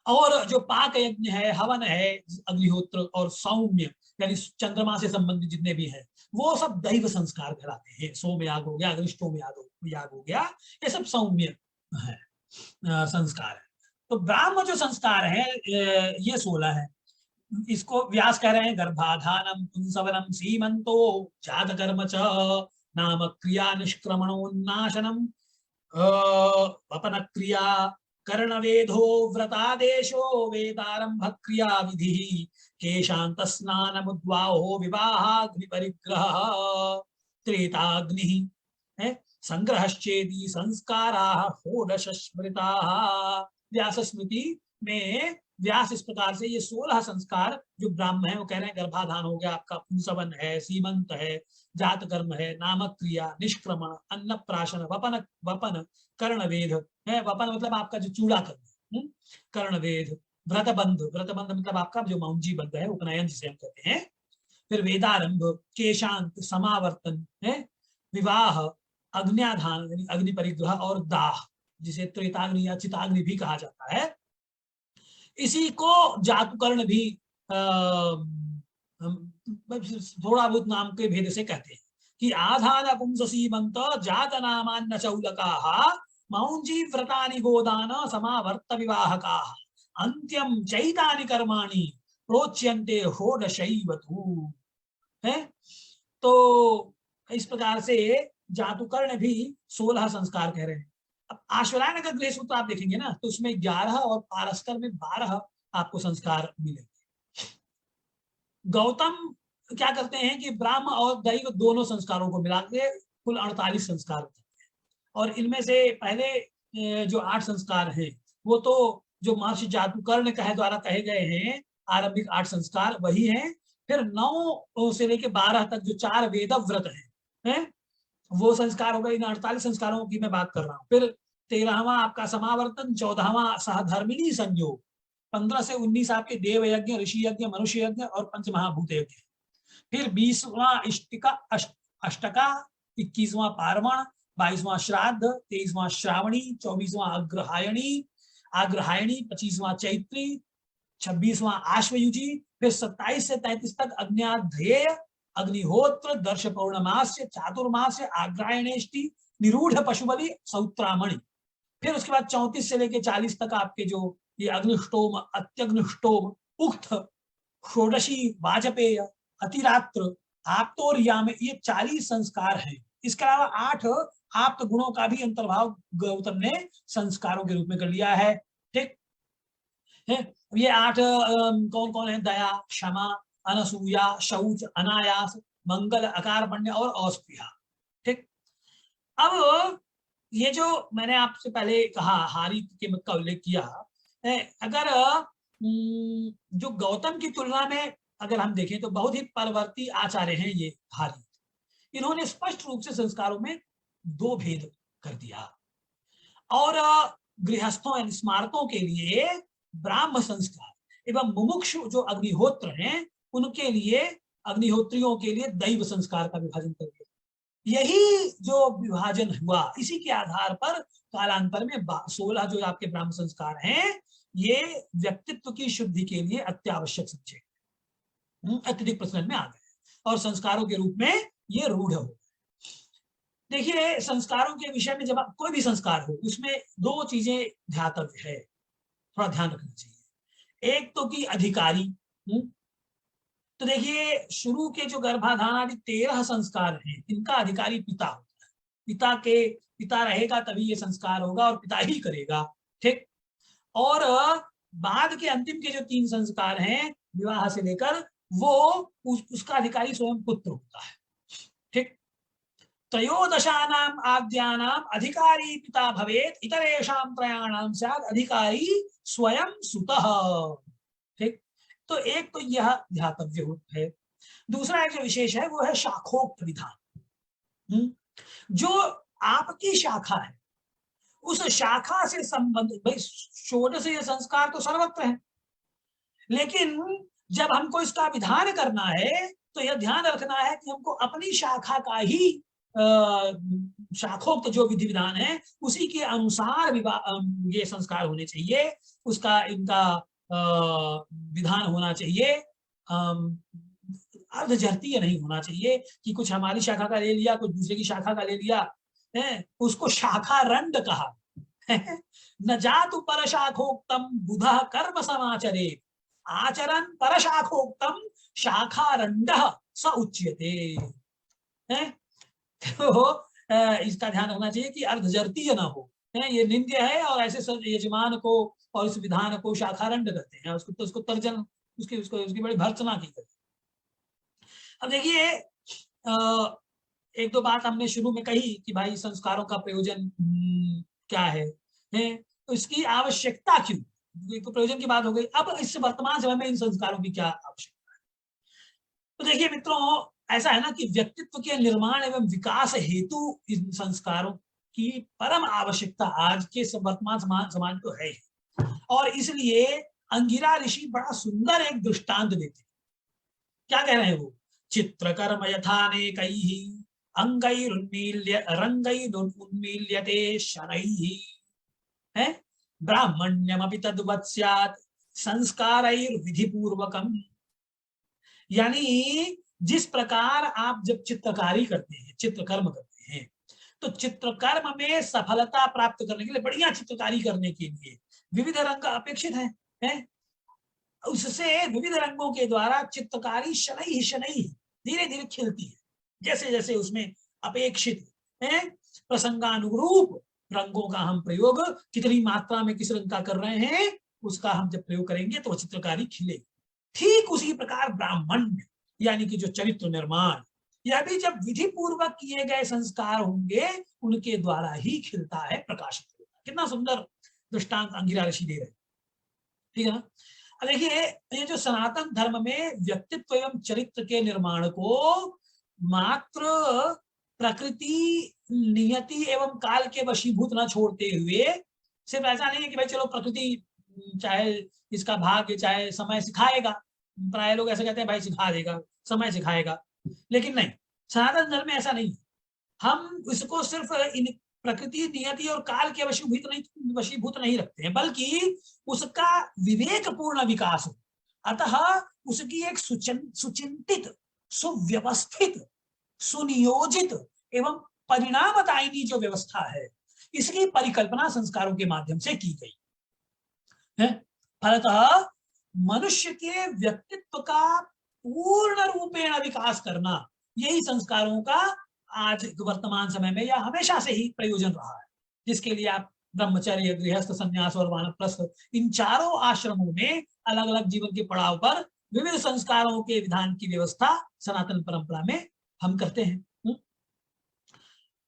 और जो पाक यज्ञ है, हवन है, अग्निहोत्र और सौम्य यानी चंद्रमा से संबंधित जितने भी हैं, वो सब दैव संस्कार कहलाते हैं। सोम याग हो गया, अग्निष्टोम याग हो गया, ये सब सौम्य है संस्कार है। तो ब्राह्म जो संस्कार है ये 16 है। इसको व्यास कह रहे हैं, गर्भाधानम पुंसवनम सीमंतो जात कर्म च नाम क्रिया निष्क्रमणोन्नाशनम वपन क्रिया कर्णवेधो व्रतादेशो वेदारंभ क्रिया विधि केशांत स्नानमुद्वाहो विवाहाग्नि परिग्रह त्रेताग्नि है संग्रहश्चेदी संस्काराः षोडश स्मृताः। व्यास स्मृति में व्यास इस प्रकार से ये 16 संस्कार जो ब्राह्म है, वो कह रहे हैं गर्भाधान हो गया आपका, पुंसवन है, सीमंत है, जात कर्म है, नामक क्रिया, निष्क्रमण, अन्नप्राशन, वपन वपन कर्णवेध है, वपन मतलब आपका जो चूड़ा कर्म, कर्णवेध, व्रतबंध, व्रतबंध मतलब आपका जो मौंजी बंध है, उपनयन जिसे हम कहते हैं, फिर वेदारंभ, केशांत, समावर्तन है, विवाह, अग्न्याधान यानी अग्नि परिग्रह और दाह जिसे त्रेताग्नि या चिताग्नि भी कहा जाता है। इसी को जातुकर्ण भी थोड़ा बहुत नाम के भेद से कहते हैं कि आधान पुंससीमंत जात नामान्न चौलकाः मौंजी व्रतानि गोदान समावर्त विवाहकाः अंत्यम चैतानि कर्माणि प्रोच्यन्ते षोडशैवतु है। तो इस प्रकार से जातुकर्ण भी 16 संस्कार कह रहे हैं। अब आश्वलायन का गृह सूत्र आप देखेंगे ना, तो उसमें 11 और पारस्कर में 12 आपको संस्कार मिलेंगे। गौतम क्या करते हैं कि ब्राह्म और दैव दोनों संस्कारों को मिला के कुल 48 संस्कार होते हैं। और इनमें से पहले जो 8 संस्कार हैं वो तो जो महर्षि जातुकर्ण कहे द्वारा कहे गए हैं, आरंभिक 8 संस्कार वही हैं। फिर 9 से लेकर 12 तक जो 4 वेद व्रत हैं वो संस्कार हो गए। इन 48 संस्कारों की मैं बात कर रहा हूँ। फिर 13वां आपका समावर्तन, 14वां सहधर्मिणी संयोग, 15 से 19 आपके देव यज्ञ, ऋषि यज्ञ, मनुष्य यज्ञ और पंचमहाभूत यज्ञ। फिर 20वां अष्टका, 21वां पार्वण, 22वां श्राद्ध, 23वां श्रावणी, 24वां आग्रहायणी, 25वां चैत्री, 26वां आश्वयुजी, फिर 27 से 33 तक अग्न्याध्याय, अग्निहोत्र, दर्श पौर्णमास्य, चातुर्मास्य, आग्रायणेष्टि, निरूढ़ पशुबलि, सौत्रामणि। फिर उसके बाद 34 से लेकर 40 तक आपके जो ये अग्निष्टोम, अत्यग्निष्टोम, उक्त, षोडशी, वाजपेय, अतिरात्र, आप्त और याम, ये 40 संस्कार हैं। इसके अलावा 8 आप्त गुणों का भी अंतर्भाव गौतम ने संस्कारों के रूप में कर लिया है। ठीक है, ये 8 कौन कौन है? दया, क्षमा, अनसूया, शौच, अनायास, मंगल, अकारपण्य और औस्पृहा। ठीक, अब ये जो मैंने आपसे पहले कहा हारित के मत का उल्लेख किया, अगर जो गौतम की तुलना में अगर हम देखें तो बहुत ही परवर्ती आचार्य हैं ये हारित। इन्होंने स्पष्ट रूप से संस्कारों में 2 भेद कर दिया, और गृहस्थों यानी स्मारकों के लिए ब्राह्म संस्कार एवं मुमुक्षु जो अग्निहोत्र हैं उनके लिए, अग्निहोत्रियों के लिए दैव संस्कार का विभाजन कर दिया। यही जो विभाजन हुआ, इसी के आधार पर कालांतर में 16 जो आपके ब्राह्म संस्कार हैं ये व्यक्तित्व की शुद्धि के लिए अत्यावश्यक समझे, अत्यधिक प्रचलन में आ गए और संस्कारों के रूप में ये रूढ़ हो। देखिए, संस्कारों के विषय में जब कोई भी संस्कार हो उसमें 2 चीजें ध्यातव्य है, थोड़ा ध्यान रखना चाहिए। एक तो कि अधिकारी, तो देखिए शुरू के जो गर्भाधान आदि 13 संस्कार हैं इनका अधिकारी पिता होता है। पिता रहेगा तभी ये संस्कार होगा और पिता ही करेगा। ठीक, और बाद के अंतिम के जो 3 संस्कार हैं विवाह से लेकर, वो उसका अधिकारी स्वयं पुत्र होता है। ठीक, त्रयोदशानाम आद्यानाम अधिकारी पिता भवेत्, इतरेषां त्रयाणाम स्यात् अधिकारी स्वयं सुतः। ठीक, तो एक तो यह ध्यातव्य है। दूसरा एक जो विशेष है वो है शाखोक्त विधान। जो आपकी शाखा है उस शाखा से संबंधित, भाई षोडश संस्कार तो सर्वत्र है, लेकिन जब हमको इसका विधान करना है तो यह ध्यान रखना है कि हमको अपनी शाखा का ही शाखोक्त जो विधि विधान है उसी के अनुसार ये संस्कार होने चाहिए, उसका इनका विधान होना चाहिए। अर्धजर्तीय नहीं होना चाहिए कि कुछ हमारी शाखा का ले लिया कुछ दूसरे की शाखा का ले लिया है, उसको शाखा रंड कहा। न जातु पर शाखोक्तम बुधः कर्म समाचरे, आचरण पर शाखोक्तम शाखा रंड स उच्यते। तो इसका ध्यान रखना चाहिए कि अर्धजर्तीय ना हो, ये निंद्य है और ऐसे यजमान को और इस विधान को शाखारंड कहते हैं, उसको तर्जन उसकी बड़ी भर्त्सना की गई। अब देखिए, एक दो बात हमने शुरू में कही कि भाई संस्कारों का प्रयोजन क्या है, तो इसकी आवश्यकता क्यों, तो प्रयोजन की बात हो गई। अब इस वर्तमान समय में इन संस्कारों की क्या आवश्यकता है? तो देखिए मित्रों, ऐसा है ना कि व्यक्तित्व के निर्माण एवं विकास हेतु इन संस्कारों की परम आवश्यकता आज के वर्तमान समाज को है, और इसलिए अंगिरा ऋषि बड़ा सुंदर एक दृष्टांत देते। क्या कह रहे हैं वो? चित्रकर्म यथानेकैः अंगैरुन्मील्य रंगैरुन्मील्यते शनैः है ब्राह्मण्यमपि तद्वत् स्यात् संस्कारैर्विधिपूर्वकम्। यानी जिस प्रकार आप जब चित्रकारी करते हैं, चित्रकर्म करते हैं, तो चित्रकर्म में सफलता प्राप्त करने के लिए, बढ़िया चित्रकारी करने के लिए विविध रंग अपेक्षित है? उससे विविध रंगों के द्वारा चित्रकारी शनैः शनैः धीरे धीरे खिलती है, जैसे जैसे उसमें अपेक्षित है प्रसंगानुरूप रंगों का हम प्रयोग कितनी मात्रा में किस रंग का कर रहे हैं उसका हम जब प्रयोग करेंगे तो चित्रकारी खिलेगी। ठीक उसी प्रकार ब्राह्मण्य यानी कि जो चरित्र निर्माण, यह भी जब विधि पूर्वक किए गए संस्कार होंगे उनके द्वारा ही खिलता है, प्रकाशित होता है। कितना सुंदर दृष्टांत अंगिरा ऋषि दे रहे, ठीक है ना। देखिए, ये जो सनातन धर्म में व्यक्तित्व एवं चरित्र के निर्माण को मात्र प्रकृति नियति एवं काल के वशीभूत न छोड़ते हुए, सिर्फ ऐसा नहीं है कि भाई चलो प्रकृति चाहे इसका भाग्य चाहे समय सिखाएगा, प्राय लोग ऐसे कहते हैं भाई सिखा देगा, समय सिखाएगा, लेकिन नहीं, सनातन धर्म में ऐसा नहीं है। हम इसको सिर्फ इन प्रकृति नियति और काल के वशीभूत नहीं रखते हैं, बल्कि उसका विवेकपूर्ण विकास हो। अतः उसकी एक सुचिंतित, सुव्यवस्थित, सुनियोजित एवं परिणामदायिनी जो व्यवस्था है, इसकी परिकल्पना संस्कारों के माध्यम से की गई है। फलतः मनुष्य के व्यक्तित्व का पूर्ण रूपेण विकास करना यही संस्कारों का आज वर्तमान समय में या हमेशा से ही प्रयोजन रहा है, जिसके लिए आप ब्रह्मचर्य, गृहस्थ, संन्यास और वानप्रस्थ इन चारों आश्रमों में अलग अलग जीवन के पड़ाव पर विविध संस्कारों के विधान की व्यवस्था सनातन परंपरा में हम करते हैं।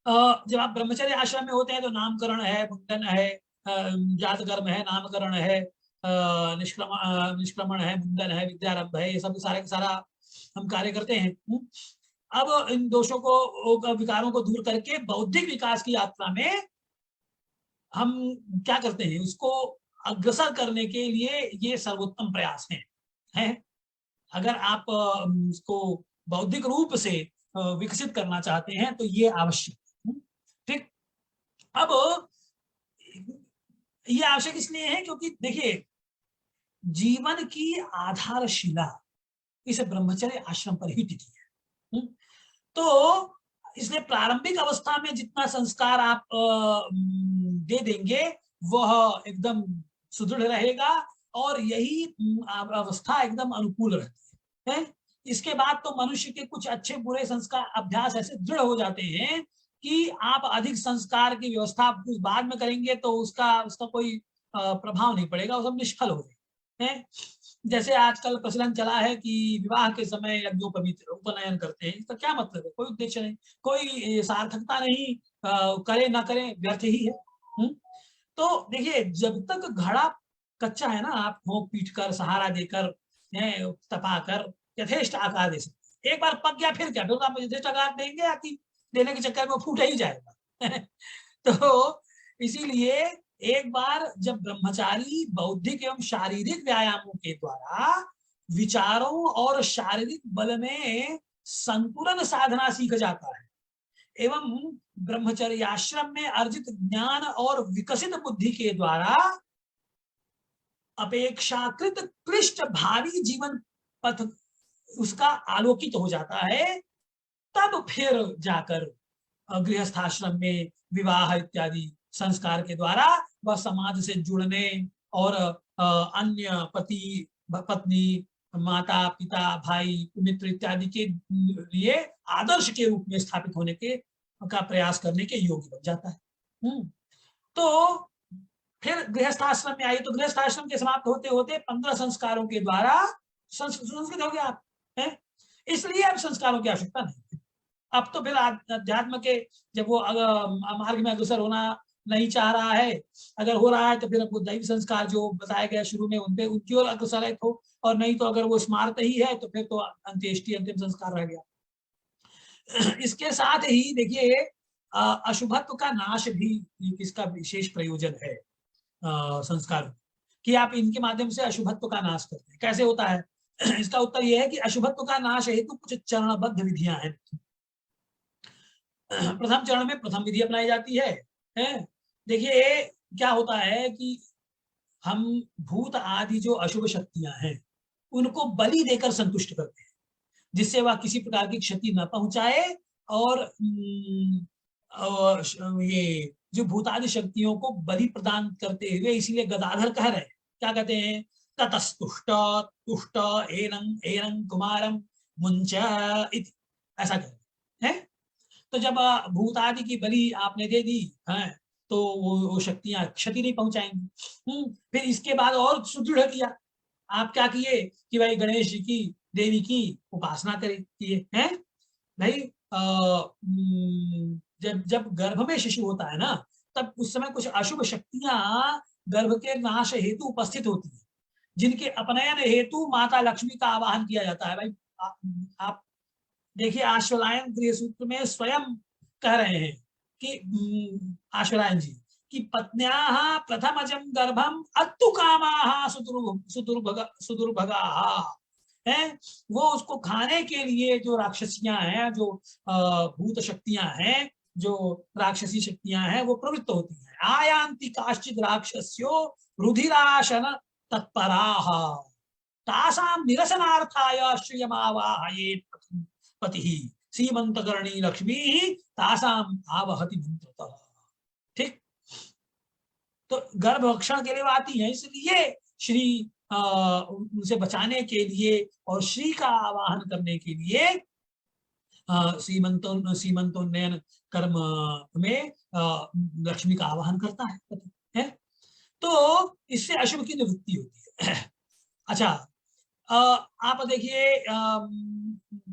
जब आप ब्रह्मचर्य आश्रम में होते हैं तो नामकरण है, मुंडन है, जात कर्म है, नामकरण है, निष्क्रमण है, मुंडन है, विद्यारंभ है, ये सब सारे सारा हम कार्य करते हैं। अब इन दोषों को, विकारों को दूर करके बौद्धिक विकास की यात्रा में हम क्या करते हैं, उसको अग्रसर करने के लिए ये सर्वोत्तम प्रयास है? अगर आप उसको बौद्धिक रूप से विकसित करना चाहते हैं तो ये आवश्यक है। ठीक। अब ये आवश्यक इसलिए है क्योंकि देखिए, जीवन की आधारशिला इस ब्रह्मचर्य आश्रम पर ही टिकी है। तो इसलिए प्रारंभिक अवस्था में जितना संस्कार आप दे देंगे वह एकदम सुदृढ़ रहेगा और यही अवस्था एकदम अनुकूल रहती है। इसके बाद तो मनुष्य के कुछ अच्छे बुरे संस्कार अभ्यास ऐसे दृढ़ हो जाते हैं कि आप अधिक संस्कार की व्यवस्था कुछ बाद में करेंगे तो उसका कोई प्रभाव नहीं पड़ेगा, वो सब निष्फल हो जाए। जैसे आजकल प्रचलन चला है कि विवाह के समय यज्ञोपवीत उपनयन करते हैं, इसका क्या मतलब है? कोई उद्देश्य नहीं, कोई सार्थकता नहीं, करे ना करे व्यर्थ ही है। तो देखिए, जब तक घड़ा कच्चा है ना, आप घोंक पीट कर, सहारा देकर, तपा कर यथेष्ट आकार दे सकते। एक बार पक गया फिर क्या, फिर आप यथेष्ट आकार देंगे या कि देने के चक्कर में फूट ही जाएगा। तो इसीलिए एक बार जब ब्रह्मचारी बौद्धिक एवं शारीरिक व्यायामों के द्वारा विचारों और शारीरिक बल में संतुलन साधना सीख जाता है एवं ब्रह्मचर्य आश्रम में अर्जित ज्ञान और विकसित बुद्धि के द्वारा अपेक्षाकृत क्लिष्ट भावी जीवन पथ उसका आलोकित हो जाता है, तब फिर जाकर गृहस्थाश्रम में विवाह इत्यादि संस्कार के द्वारा वह समाज से जुड़ने और अन्य पति पत्नी, माता पिता, भाई मित्र इत्यादि के लिए आदर्श के रूप में स्थापित होने के का प्रयास करने के योग्य बन जाता है। तो फिर गृहस्थाश्रम में आइए, तो गृहस्थाश्रम के समाप्त होते होते 15 संस्कारों के द्वारा संस्कृत हो गया आप, है? इसलिए अब संस्कारों की आवश्यकता नहीं है। अब तो फिर अध्यात्म के जब वो मार्ग में अग्रसर होना नहीं चाह रहा है, अगर हो रहा है तो फिर वो दैव संस्कार जो बताया गया शुरू में उनपे उनकी ओर अग्रसर है, तो और नहीं तो अगर वो स्मार्त ही है तो फिर तो अंत्येष्टि अंतिम संस्कार रह गया। इसके साथ ही देखिए, अशुभत्व का नाश भी इसका विशेष प्रयोजन है संस्कार, कि आप इनके माध्यम से अशुभत्व का नाश करते हैं। कैसे होता है? इसका उत्तर यह है कि अशुभत्व का नाश हेतु कुछ चरणबद्ध विधियां हैं। प्रथम चरण में प्रथम विधि अपनाई जाती है। देखिए क्या होता है कि हम भूत आदि जो अशुभ शक्तियां हैं उनको बलि देकर संतुष्ट करते हैं, जिससे वह किसी प्रकार की क्षति न पहुंचाए, और ये जो भूतादि शक्तियों को बलि प्रदान करते हुए, इसीलिए गदाधर कह रहे हैं, क्या कहते हैं? ततस्तुष्ट तुष्ट एनं एनं कुमारम मुंच इति, ऐसा कहते हैं। तो जब भूतादि की बलि आपने दे दी है तो वो शक्तियां क्षति नहीं पहुंचाएंगी। फिर इसके बाद और सुदृढ़ किया, आप क्या किए कि भाई गणेश जी की, देवी की उपासना किए हैं भाई। जब गर्भ में शिशु होता है ना, तब उस समय कुछ अशुभ शक्तियां गर्भ के नाश हेतु उपस्थित होती है, जिनके अपनयन हेतु माता लक्ष्मी का आवाहन किया जाता है। भाई आप देखिए, आश्वलायन गृह सूत्र में स्वयं कह रहे हैं कि आश्वलायन जी कि पत्न्याः प्रथमजं गर्भम अत्तु कामाः सुदुर्भगाः हैं, वो उसको खाने के लिए जो राक्षसियां हैं, जो भूत शक्तियां हैं, जो राक्षसी शक्तियां हैं, वो प्रवृत्त होती हैं। आयांति काश्चिद राक्षस्यो रुधिराशन तत्पराः तासां निरसनार्थाय श्रियमावाहयेत् पति सीमंतकर्णी लक्ष्मी तासाम आवहति मंत्रतः। ठीक, तो गर्भभक्षण के लिए वो आती है, इसलिए श्री उनसे बचाने के लिए और श्री का आवाहन करने के लिए सीमंतोन्नयन कर्म में लक्ष्मी का आवाहन करता है? तो इससे अशुभ की निवृत्ति होती है। अच्छा, आप देखिए,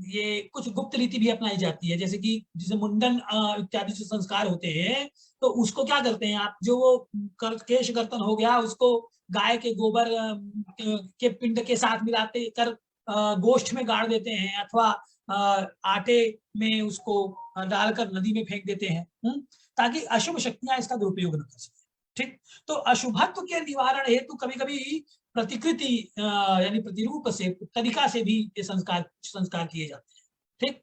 ये कुछ गुप्त रीति भी अपनाई जाती है, जैसे कि जैसे मुंडन इत्यादि जो संस्कार होते हैं, तो उसको क्या करते हैं आप, जो वो केश कर्तन हो गया उसको गाय के गोबर के पिंड के साथ मिलाते कर गोष्ठ में गाड़ देते हैं, अथवा आटे में उसको डालकर नदी में फेंक देते हैं, ताकि अशुभ शक्तियां इसका दुरुपयोग न कर सके। ठीक, तो अशुभत्व के निवारण हेतु कभी कभी प्रतिकृति यानी प्रतिरूप से, तरीका से भी ये संस्कार संस्कार किए जाते हैं। ठीक,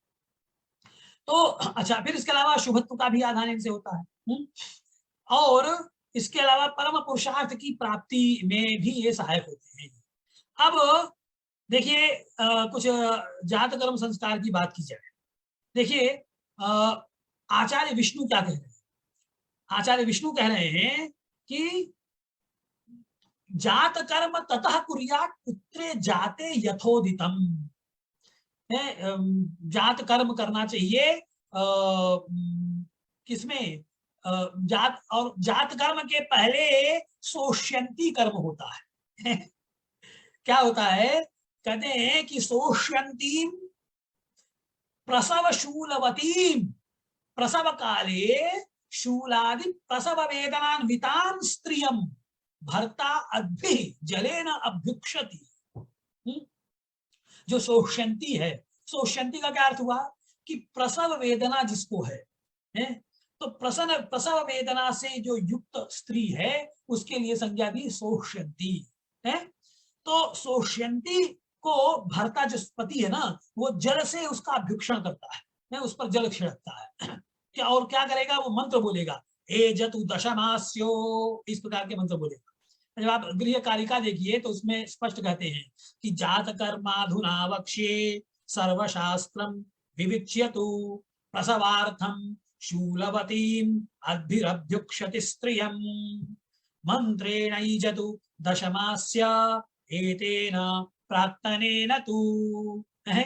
तो अच्छा, फिर इसके अलावा शुभत्व का भी आधान इनसे होता है। और इसके अलावा परम पुरुषार्थ की प्राप्ति में भी ये सहायक होते हैं। अब देखिए, कुछ जात कर्म संस्कार की बात की जाए। देखिए, आचार्य विष्णु क्या कह रहे हैं? आचार्य विष्णु कह रहे हैं कि जात कर्म ततः कुर्यात् पुत्रे जाते यथोदितम। जात कर्म करना चाहिए किसमें? जात, और जात कर्म के पहले सोष्यंती कर्म होता है। क्या होता है? कहते हैं कि सोष्यंती प्रसव शूलवती, प्रसव काले शूलादि प्रसव वेदनान्वितां स्त्रियं भर्ता अद्भि जलेन अभ्युक्षति। जो सोष्यंती है, सोष्यंती का क्या अर्थ हुआ कि प्रसव वेदना जिसको है? तो प्रसव वेदना से जो युक्त स्त्री है उसके लिए संज्ञा दी सोष्यंती है। तो सोष्यंती को भरता जो पति है ना, वो जल से उसका अभ्युक्षण करता है, उस पर जल छिड़कता है। क्या और क्या करेगा? वो मंत्र बोलेगा, ए जतु दशमास्यो, इस प्रकार के मंत्र बोलेगा। जब आप गृह कारिका देखिए तो उसमें स्पष्ट कहते हैं कि जात कर्माधुना वक्ष्ये सर्वशास्त्रम विविच्यतु प्रसवार्थम शूलवतीम अद्भिरभ्युक्षति स्त्रियम मंत्रेण ईजतु दशमास्य एतेन प्राक्तनेन तु। है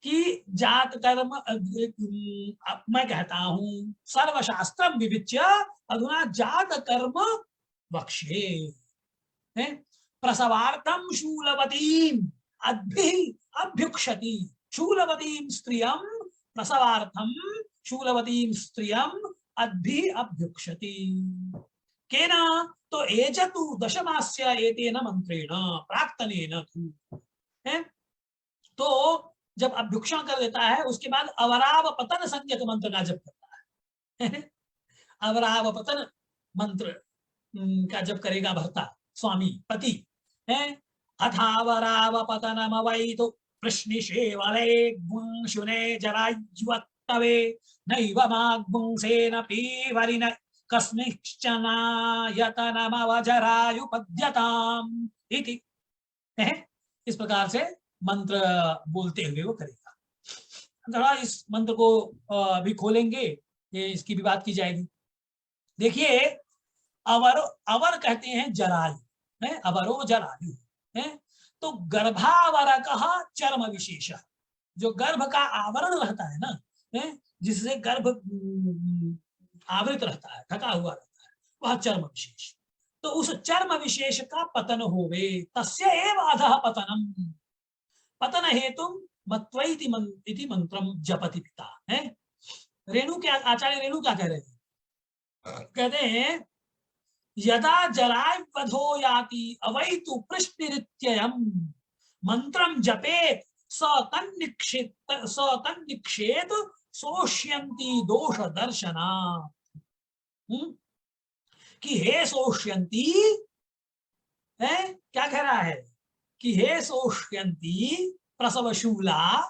कि जात कर्म, मैं कहता हूं सर्वशास्त्रम विविच्य अधुना जात कर्म वक्ष्ये, प्रसवार्थम शूलवतीम अभ्युक्षति, शूलवतीम स्त्रियम प्रसवार्थम शूलवतीम स्त्रियम अभ्युक्षति। केन? तो एजतु दशमास्य एतेन मंत्रेण प्राक्तनेन तु। तो जब अभ्युक्षण कर देता है उसके बाद अवराव पतन संज्ञक मंत्र का जप करता है। अवराव पतन मंत्र का जप करेगा भर्ता, स्वामी, पति है। अथावराव पतनम वै तो प्रश्निशेवले गुंशुने जरायुवत्तवे नैव माग्मुंसेन पीवरिन कस्मिंश्चनायतनमवजरायुपद्यताम् इति। इस प्रकार से मंत्र बोलते हुए वो करेगा। जरा इस मंत्र को भी खोलेंगे, ये इसकी भी बात की जाएगी। देखिए, अवर, अवर कहते हैं जरायु है, अवरो जरायु है। तो गर्भावरक चर्म विशेष, जो गर्भ का आवरण रहता है ना, जिससे गर्भ आवृत रहता है, ढका हुआ रहता है, वह चर्म विशेष। तो उस चर्म विशेष का पतन होवे, तस्य एव अधः पतनम, पतन हेतु मत्वैति मंत्रम जपति पिता है। रेणु क्या, आचार्य रेणु क्या कह रहे हैं? कहते हैं यदा जरावधो याति अवैतु पृष्ठिरित्ययम् मंत्रम जपेत स तन्निक्षेत सोष्यंती दोष दर्शना। कि हे सोष्यंती, है क्या कह रहा है कि हे सोष्यंती प्रसवशूला,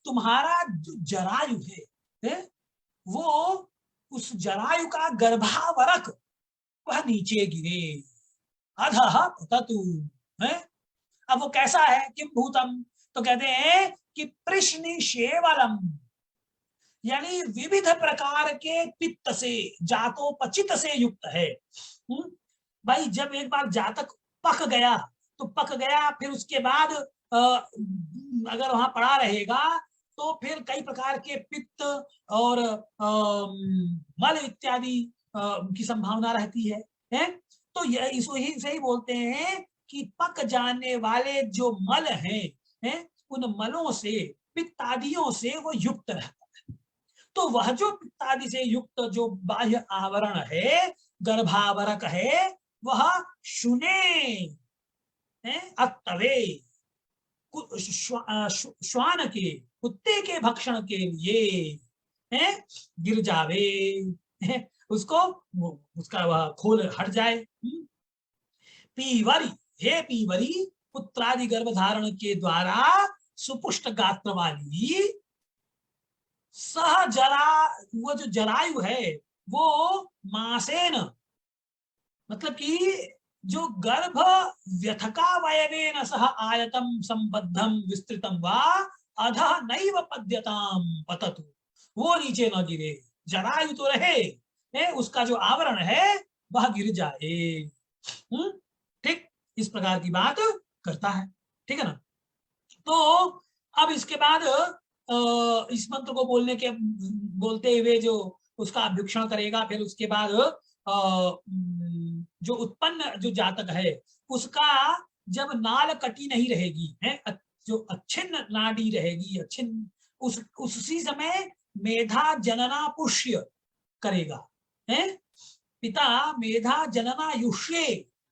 तुम्हारा जो जरायु है वो, उस जरायु का गर्भावरक वह नीचे गिरे, अधः पततु है। अब वो कैसा है? किम भूतम? तो कहते हैं कि प्रश्निशेवलम, यानी विविध प्रकार के पित्त से, जातोपचित से युक्त है। भाई जब एक बार जातक पक गया तो पक गया, फिर उसके बाद अगर वहां पड़ा रहेगा तो फिर कई प्रकार के पित्त और मल इत्यादि की संभावना रहती है? तो यह इसको ही से ही बोलते हैं कि पक जाने वाले जो मल हैं, उन मलों से, पित्तादियों से वो युक्त रहता है। तो वह जो पित्तादि से युक्त जो बाह्य आवरण है, गर्भावरक है, वह शुने अत्तवे, श्वान के, कुत्ते के भक्षण के लिए गिर जावे, उसको उसका वह खोल हट जाए। पीवरी, हे पीवरी, पुत्रादि गर्भ धारण के द्वारा सुपुष्ट गात्र वाली सह जरा, वो जो जरायु है वो मासेन, मतलब कि जो गर्भ व्यथका वयवेन सह आयतम संबद्धम विस्तृतम वा अधः नैव पद्यताम पततु, वो नीचे न गिरे, जरायु तो रहे, उसका जो आवरण है वह गिर जाए। ठीक, इस प्रकार की बात करता है, ठीक है ना। तो अब इसके बाद इस मंत्र को बोलते हुए जो उसका अभ्युक्षण करेगा, फिर उसके बाद जो उत्पन्न जो जातक है उसका जब नाल कटी नहीं रहेगी, है, जो अच्छिन्न नाड़ी रहेगी, अच्छिन्न, उसी समय मेधा जनना पुष्य करेगा, है। पिता मेधा जनना युष्ये,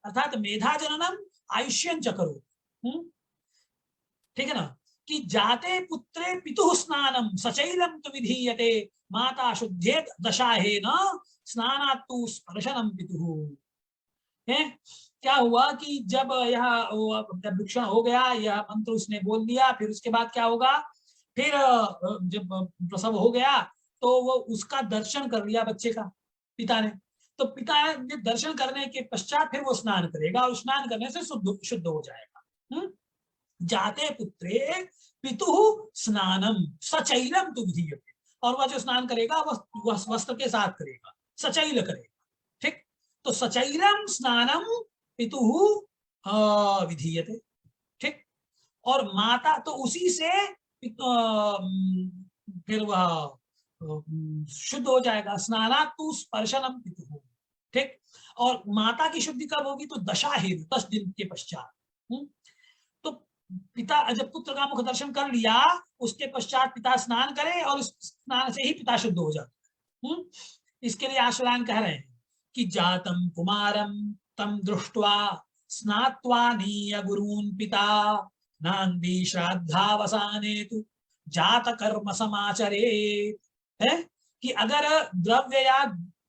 अर्थात मेधा जननम आयुष्यं च करो, ठीक है ना, कि जाते पुत्रे पितुः स्नानम सचैलम तु विधीयते माता शुद्धेत दशाहे न स्नानात्तु स्पर्शनम पितुः। है, क्या हुआ कि जब यह अभ्युक्षण हो गया, यह मंत्र उसने बोल दिया, फिर उसके बाद क्या होगा, फिर जब प्रसव हो गया तो वो उसका दर्शन कर लिया बच्चे का पिता ने, तो पिता ने दर्शन करने के पश्चात फिर वो स्नान करेगा और स्नान करने से शुद्ध हो जाएगा। जाते पुत्रे पितुः स्नानम सचैलम तु विधीयते, और वह जो स्नान करेगा वह वस्त्र के साथ करेगा, सचैल करेगा, ठीक। तो सचैलम स्नानम पितुः विधीयते, ठीक। और माता तो उसी से फिर वह शुद्ध हो जाएगा, स्नानात्तु स्पर्शनम पितुः, ठीक। और माता की शुद्धि कब होगी, तो दशाहेतु 10 दिन के पश्चात। तो पिता जब पुत्र का मुख दर्शन कर लिया, उसके पश्चात पिता स्नान करे और उस स्नान से ही पिता शुद्ध हो जाता है। इसके लिए आश्वलायन कह रहे हैं कि जातम कुमारम तम दृष्ट्वा स्नात्वा नीय गुरून् पिता नान्दी श्राद्धावसाने तु जात कर्म समाचरे, है कि अगर द्रव्य या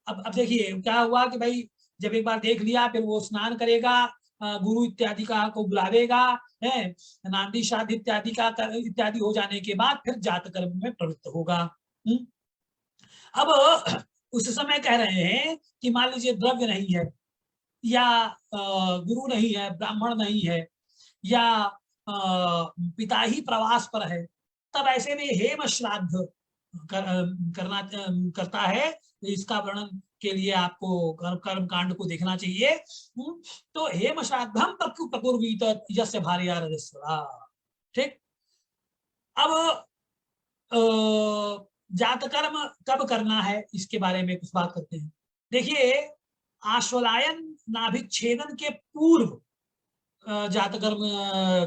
अब देखिए क्या हुआ कि भाई जब एक बार देख लिया फिर वो स्नान करेगा, गुरु इत्यादि का को बुलावेगा, है, नांदी श्राद्ध इत्यादि का इत्यादि हो जाने के बाद फिर जात कर्म में प्रवृत्त होगा। अब उस समय कह रहे हैं कि मान लीजिए द्रव्य नहीं है, या गुरु नहीं है, ब्राह्मण नहीं है, या पिता ही प्रवास पर है, तब ऐसे में हेम श्राद्ध करता है। इसका वर्णन के लिए आपको कर्म कांड को देखना चाहिए। तो हेम श्राद्धम प्रकुर्वीत यस्य भार्या रजस्वला, ठीक। अब जात कर्म कब करना है इसके बारे में कुछ बात करते हैं। देखिए, आश्वलायन नाभिच्छेदन के पूर्व जात कर्म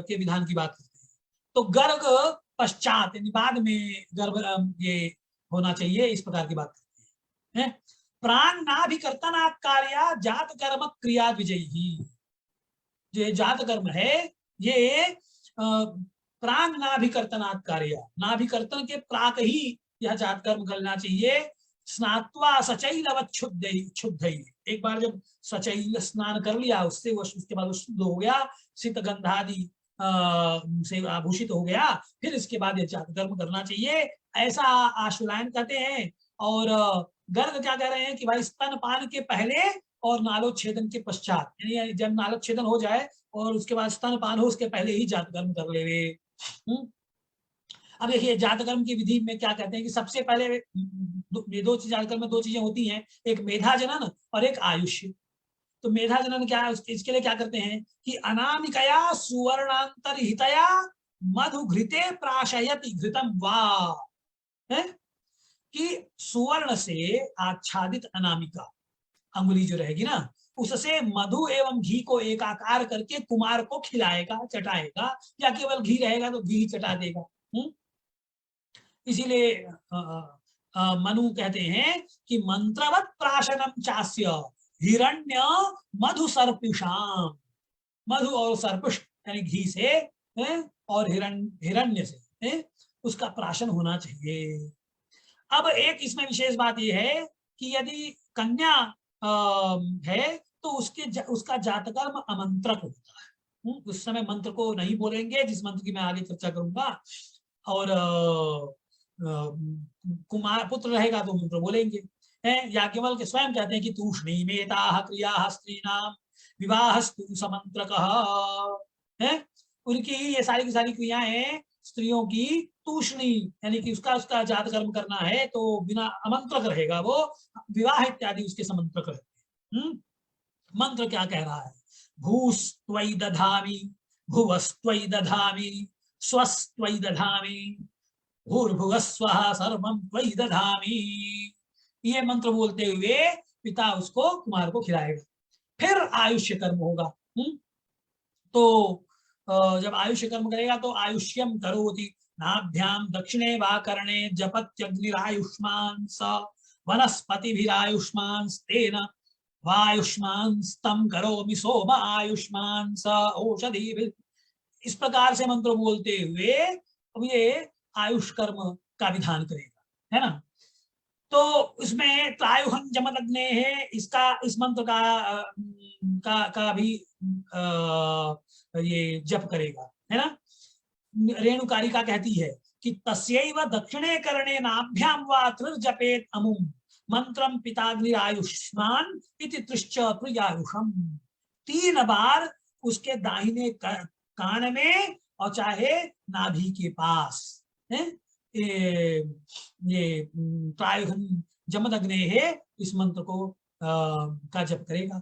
के विधान की बात करते हैं, तो गर्ग पश्चात यानी बाद में गर्भ ये होना चाहिए, इस प्रकार की बात करते हैं। प्राण नाभिकर्तनात् कार्या जात कर्म क्रिया विजयी, जो जात कर्म है ये प्राण नाभिकर्तनात् कार्य, नाभिकर्तन के प्राक ही यह जात कर्म करना चाहिए। स्नात्वा सचैलवत् शुद्ध, एक बार जब सचैल स्नान कर लिया उससे उसके बाद शुद्ध हो गया, शीत गंधादि से आभूषित हो गया, फिर इसके बाद यह जात कर्म करना चाहिए, ऐसा आश्वलायन कहते हैं। और गर्ग क्या कह रहे हैं कि भाई स्तनपान के पहले और नालोच्छेदन के पश्चात, यानी जब नालोच्छेदन हो जाए और उसके बाद स्तनपान हो, उसके पहले ही जात कर्म कर ले वे। अब देखिए जात कर्म की विधि में क्या कहते हैं कि सबसे पहले दो चीज, जात कर्म में दो चीजें होती हैं, एक मेधा जनन और एक आयुष्य। तो मेधा जनन क्या है, इसके लिए क्या करते हैं कि अनामिकया सुवर्णांतरहितया मधु घृते प्राशयति घृतम वा, है कि सुवर्ण से आच्छादित अनामिका अंगुली जो रहेगी ना, उससे मधु एवं घी को एकाकार करके कुमार को खिलाएगा, चटाएगा, या केवल घी रहेगा तो घी चटा देगा। इसीलिए मनु कहते हैं कि मंत्रवत प्राशनम चास्य हिरण्य मधु सर्पिषाम, मधु और सर्पिष यानी घी से और हिरण्य से उसका प्राशन होना चाहिए। अब एक इसमें विशेष बात यह है कि यदि कन्या है तो उसका जातकर्म अमंत्रक होता है। उस समय मंत्र को नहीं बोलेंगे, जिस मंत्र की मैं आगे चर्चा करूंगा, और कुमार पुत्र रहेगा तो मंत्र बोलेंगे। याज्ञवल्क्य के स्वयं कहते हैं कि तूष्णी मेता क्रिया स्त्रीणाम विवाहस्तु समंत्रकः, है उनकी ही ये सारी की सारी क्रियाएं स्त्रियों की तूष्णी यानी कि उसका जात कर्म करना है तो बिना आमंत्रक रहेगा, वो विवाह इत्यादि उसके समंत्रक रहते हैं। मंत्र क्या कह रहा है? भूस्त्वयि दधामि भुवस्त्वयि दधामि स्वस्त्वयि दधामि भूर्भुवस्वः सर्वं त्वयि दधामि। ये मंत्र बोलते हुए पिता उसको कुमार को खिलाएगा। फिर आयुष्य कर्म होगा। तो जब आयुष्य कर्म करेगा तो आयुष्यम करोति नाभ्याम दक्षिणे वा कर्णे जपत्यग्निरायुष्मान स वनस्पतिभिरायुष्मान तेन वायुष्मान स्तम करोमि सोम आयुष्मान स औषधि। इस प्रकार से मंत्र बोलते हुए अब ये आयुष कर्म का विधान करेगा, है ना। तो इसमें त्रायुहं जमदग्ने है, इसका इस मंत्र का भी ये जप करेगा, है ना। रेणुकारिका कहती है कि तस्यैव दक्षिणे कर्णे नाभ्याम वा त्रिर्जपेत अमुम मंत्रम पिताग्निरायुष्मान इति त्रिश्च त्रियायुषम। 3 बार उसके दाहिने कान में और चाहे नाभि के पास, है ये त्रायुहं जमदग्ने है, इस मंत्र को का जप करेगा।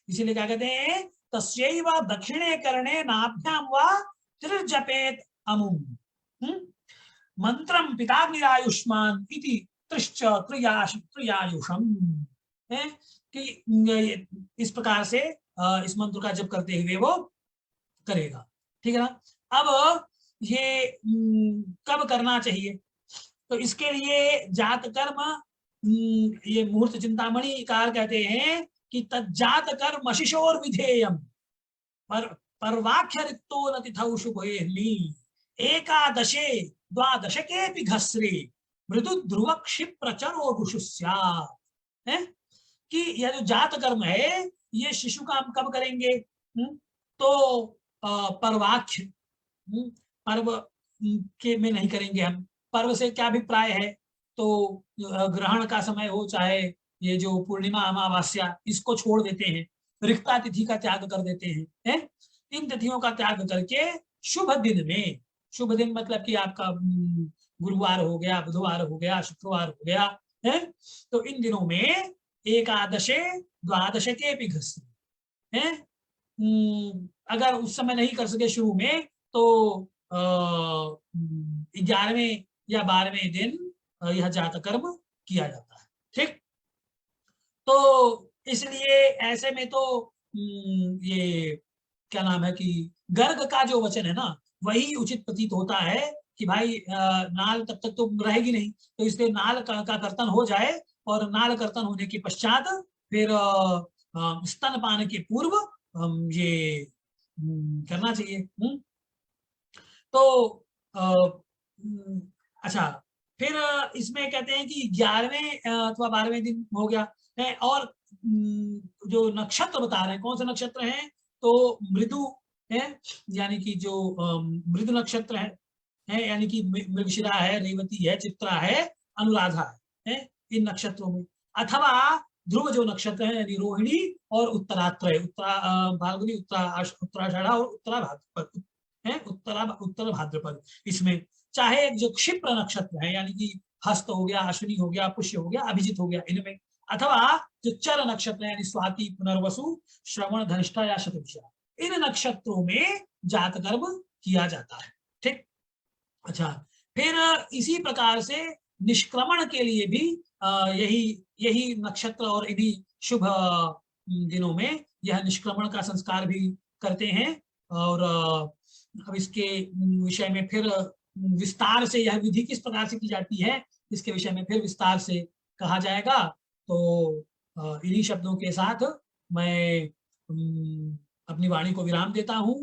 इसीलिए क्या कहते हैं? तस्यैव दक्षिणे कर्णे नाभ्याम वा त्रिर्जपेत अमुम मंत्रम पिताग्निरायुष्मान इति त्रिश्च त्रियायुषम, है कि इस प्रकार से इस मंत्र का जप करते हुए वो करेगा। ठीक है ना। अब ये कब करना चाहिए? तो इसके लिए जात कर्म, ये मुहूर्त चिंतामणि कार कहते हैं कि तज्जात कर्म शिशोर विधेयम परवाख्य रिक्तो न तिथौ शुभेर्मि एकादशे द्वादशके घस्रे मृदु ध्रुव क्षिप्र चरोषु स्यात्, है कि यह जो जात कर्म है ये शिशु का हम कब करेंगे? तो परवाख्य पर्व के में नहीं करेंगे हम। पर्व से क्या अभिप्राय है? तो ग्रहण का समय हो, चाहे ये जो पूर्णिमा अमावस्या, इसको छोड़ देते हैं, रिक्ता तिथि का त्याग कर देते हैं, इन तिथियों का त्याग करके शुभ दिन में, शुभ दिन मतलब कि आपका गुरुवार हो गया, बुधवार हो गया, शुक्रवार हो गया, है तो इन दिनों में एकादशे द्वादशके भी घस्रे, है अगर उस समय नहीं कर सके शुरू में तो 11वें या 12वें दिन यह जात कर्म किया जाता है। ठीक, तो इसलिए ऐसे में तो ये क्या नाम है कि गर्ग का जो वचन है ना, वही उचित प्रतीत होता है कि भाई नाल तब तक तो रहेगी नहीं, तो इसलिए नाल का कर्तन हो जाए और नाल कर्तन होने के पश्चात फिर स्तनपान के पूर्व ये करना चाहिए। तो अच्छा, फिर इसमें कहते हैं कि 11वें अथवा 12वें दिन हो गया है, और जो नक्षत्र बता रहे हैं कौन से नक्षत्र हैं? तो मृदु है, यानी कि जो मृदु नक्षत्र है यानी कि मृगशिरा है, रेवती है, चित्रा है, अनुराधा है इन नक्षत्रों में, अथवा ध्रुव जो नक्षत्र है यानी रोहिणी और उत्तरात्रय, फाल्गुनी, उत्तराषाढ़ा और उत्तरा भाद्रपद है, उत्तर भाद्रपद, इसमें चाहे एक जो क्षिप्र नक्षत्र है यानी कि हस्त हो गया, अश्विनी हो गया, पुष्य हो गया, अभिजित हो गया, इनमें, अथवा जो चर नक्षत्र है यानी स्वाति, पुनर्वसु, श्रवण, धनिष्ठा या शतभिषा, इन नक्षत्रों में जात कर्म किया जाता है। ठीक। अच्छा, फिर इसी प्रकार से निष्क्रमण के लिए भी यही यही नक्षत्र और इन्हीं शुभ दिनों में यह निष्क्रमण का संस्कार भी करते हैं। और अब इसके विषय में फिर विस्तार से यह विधि किस प्रकार से की जाती है, इसके विषय में फिर विस्तार से कहा जाएगा। तो इन्हीं शब्दों के साथ मैं अपनी वाणी को विराम देता हूँ।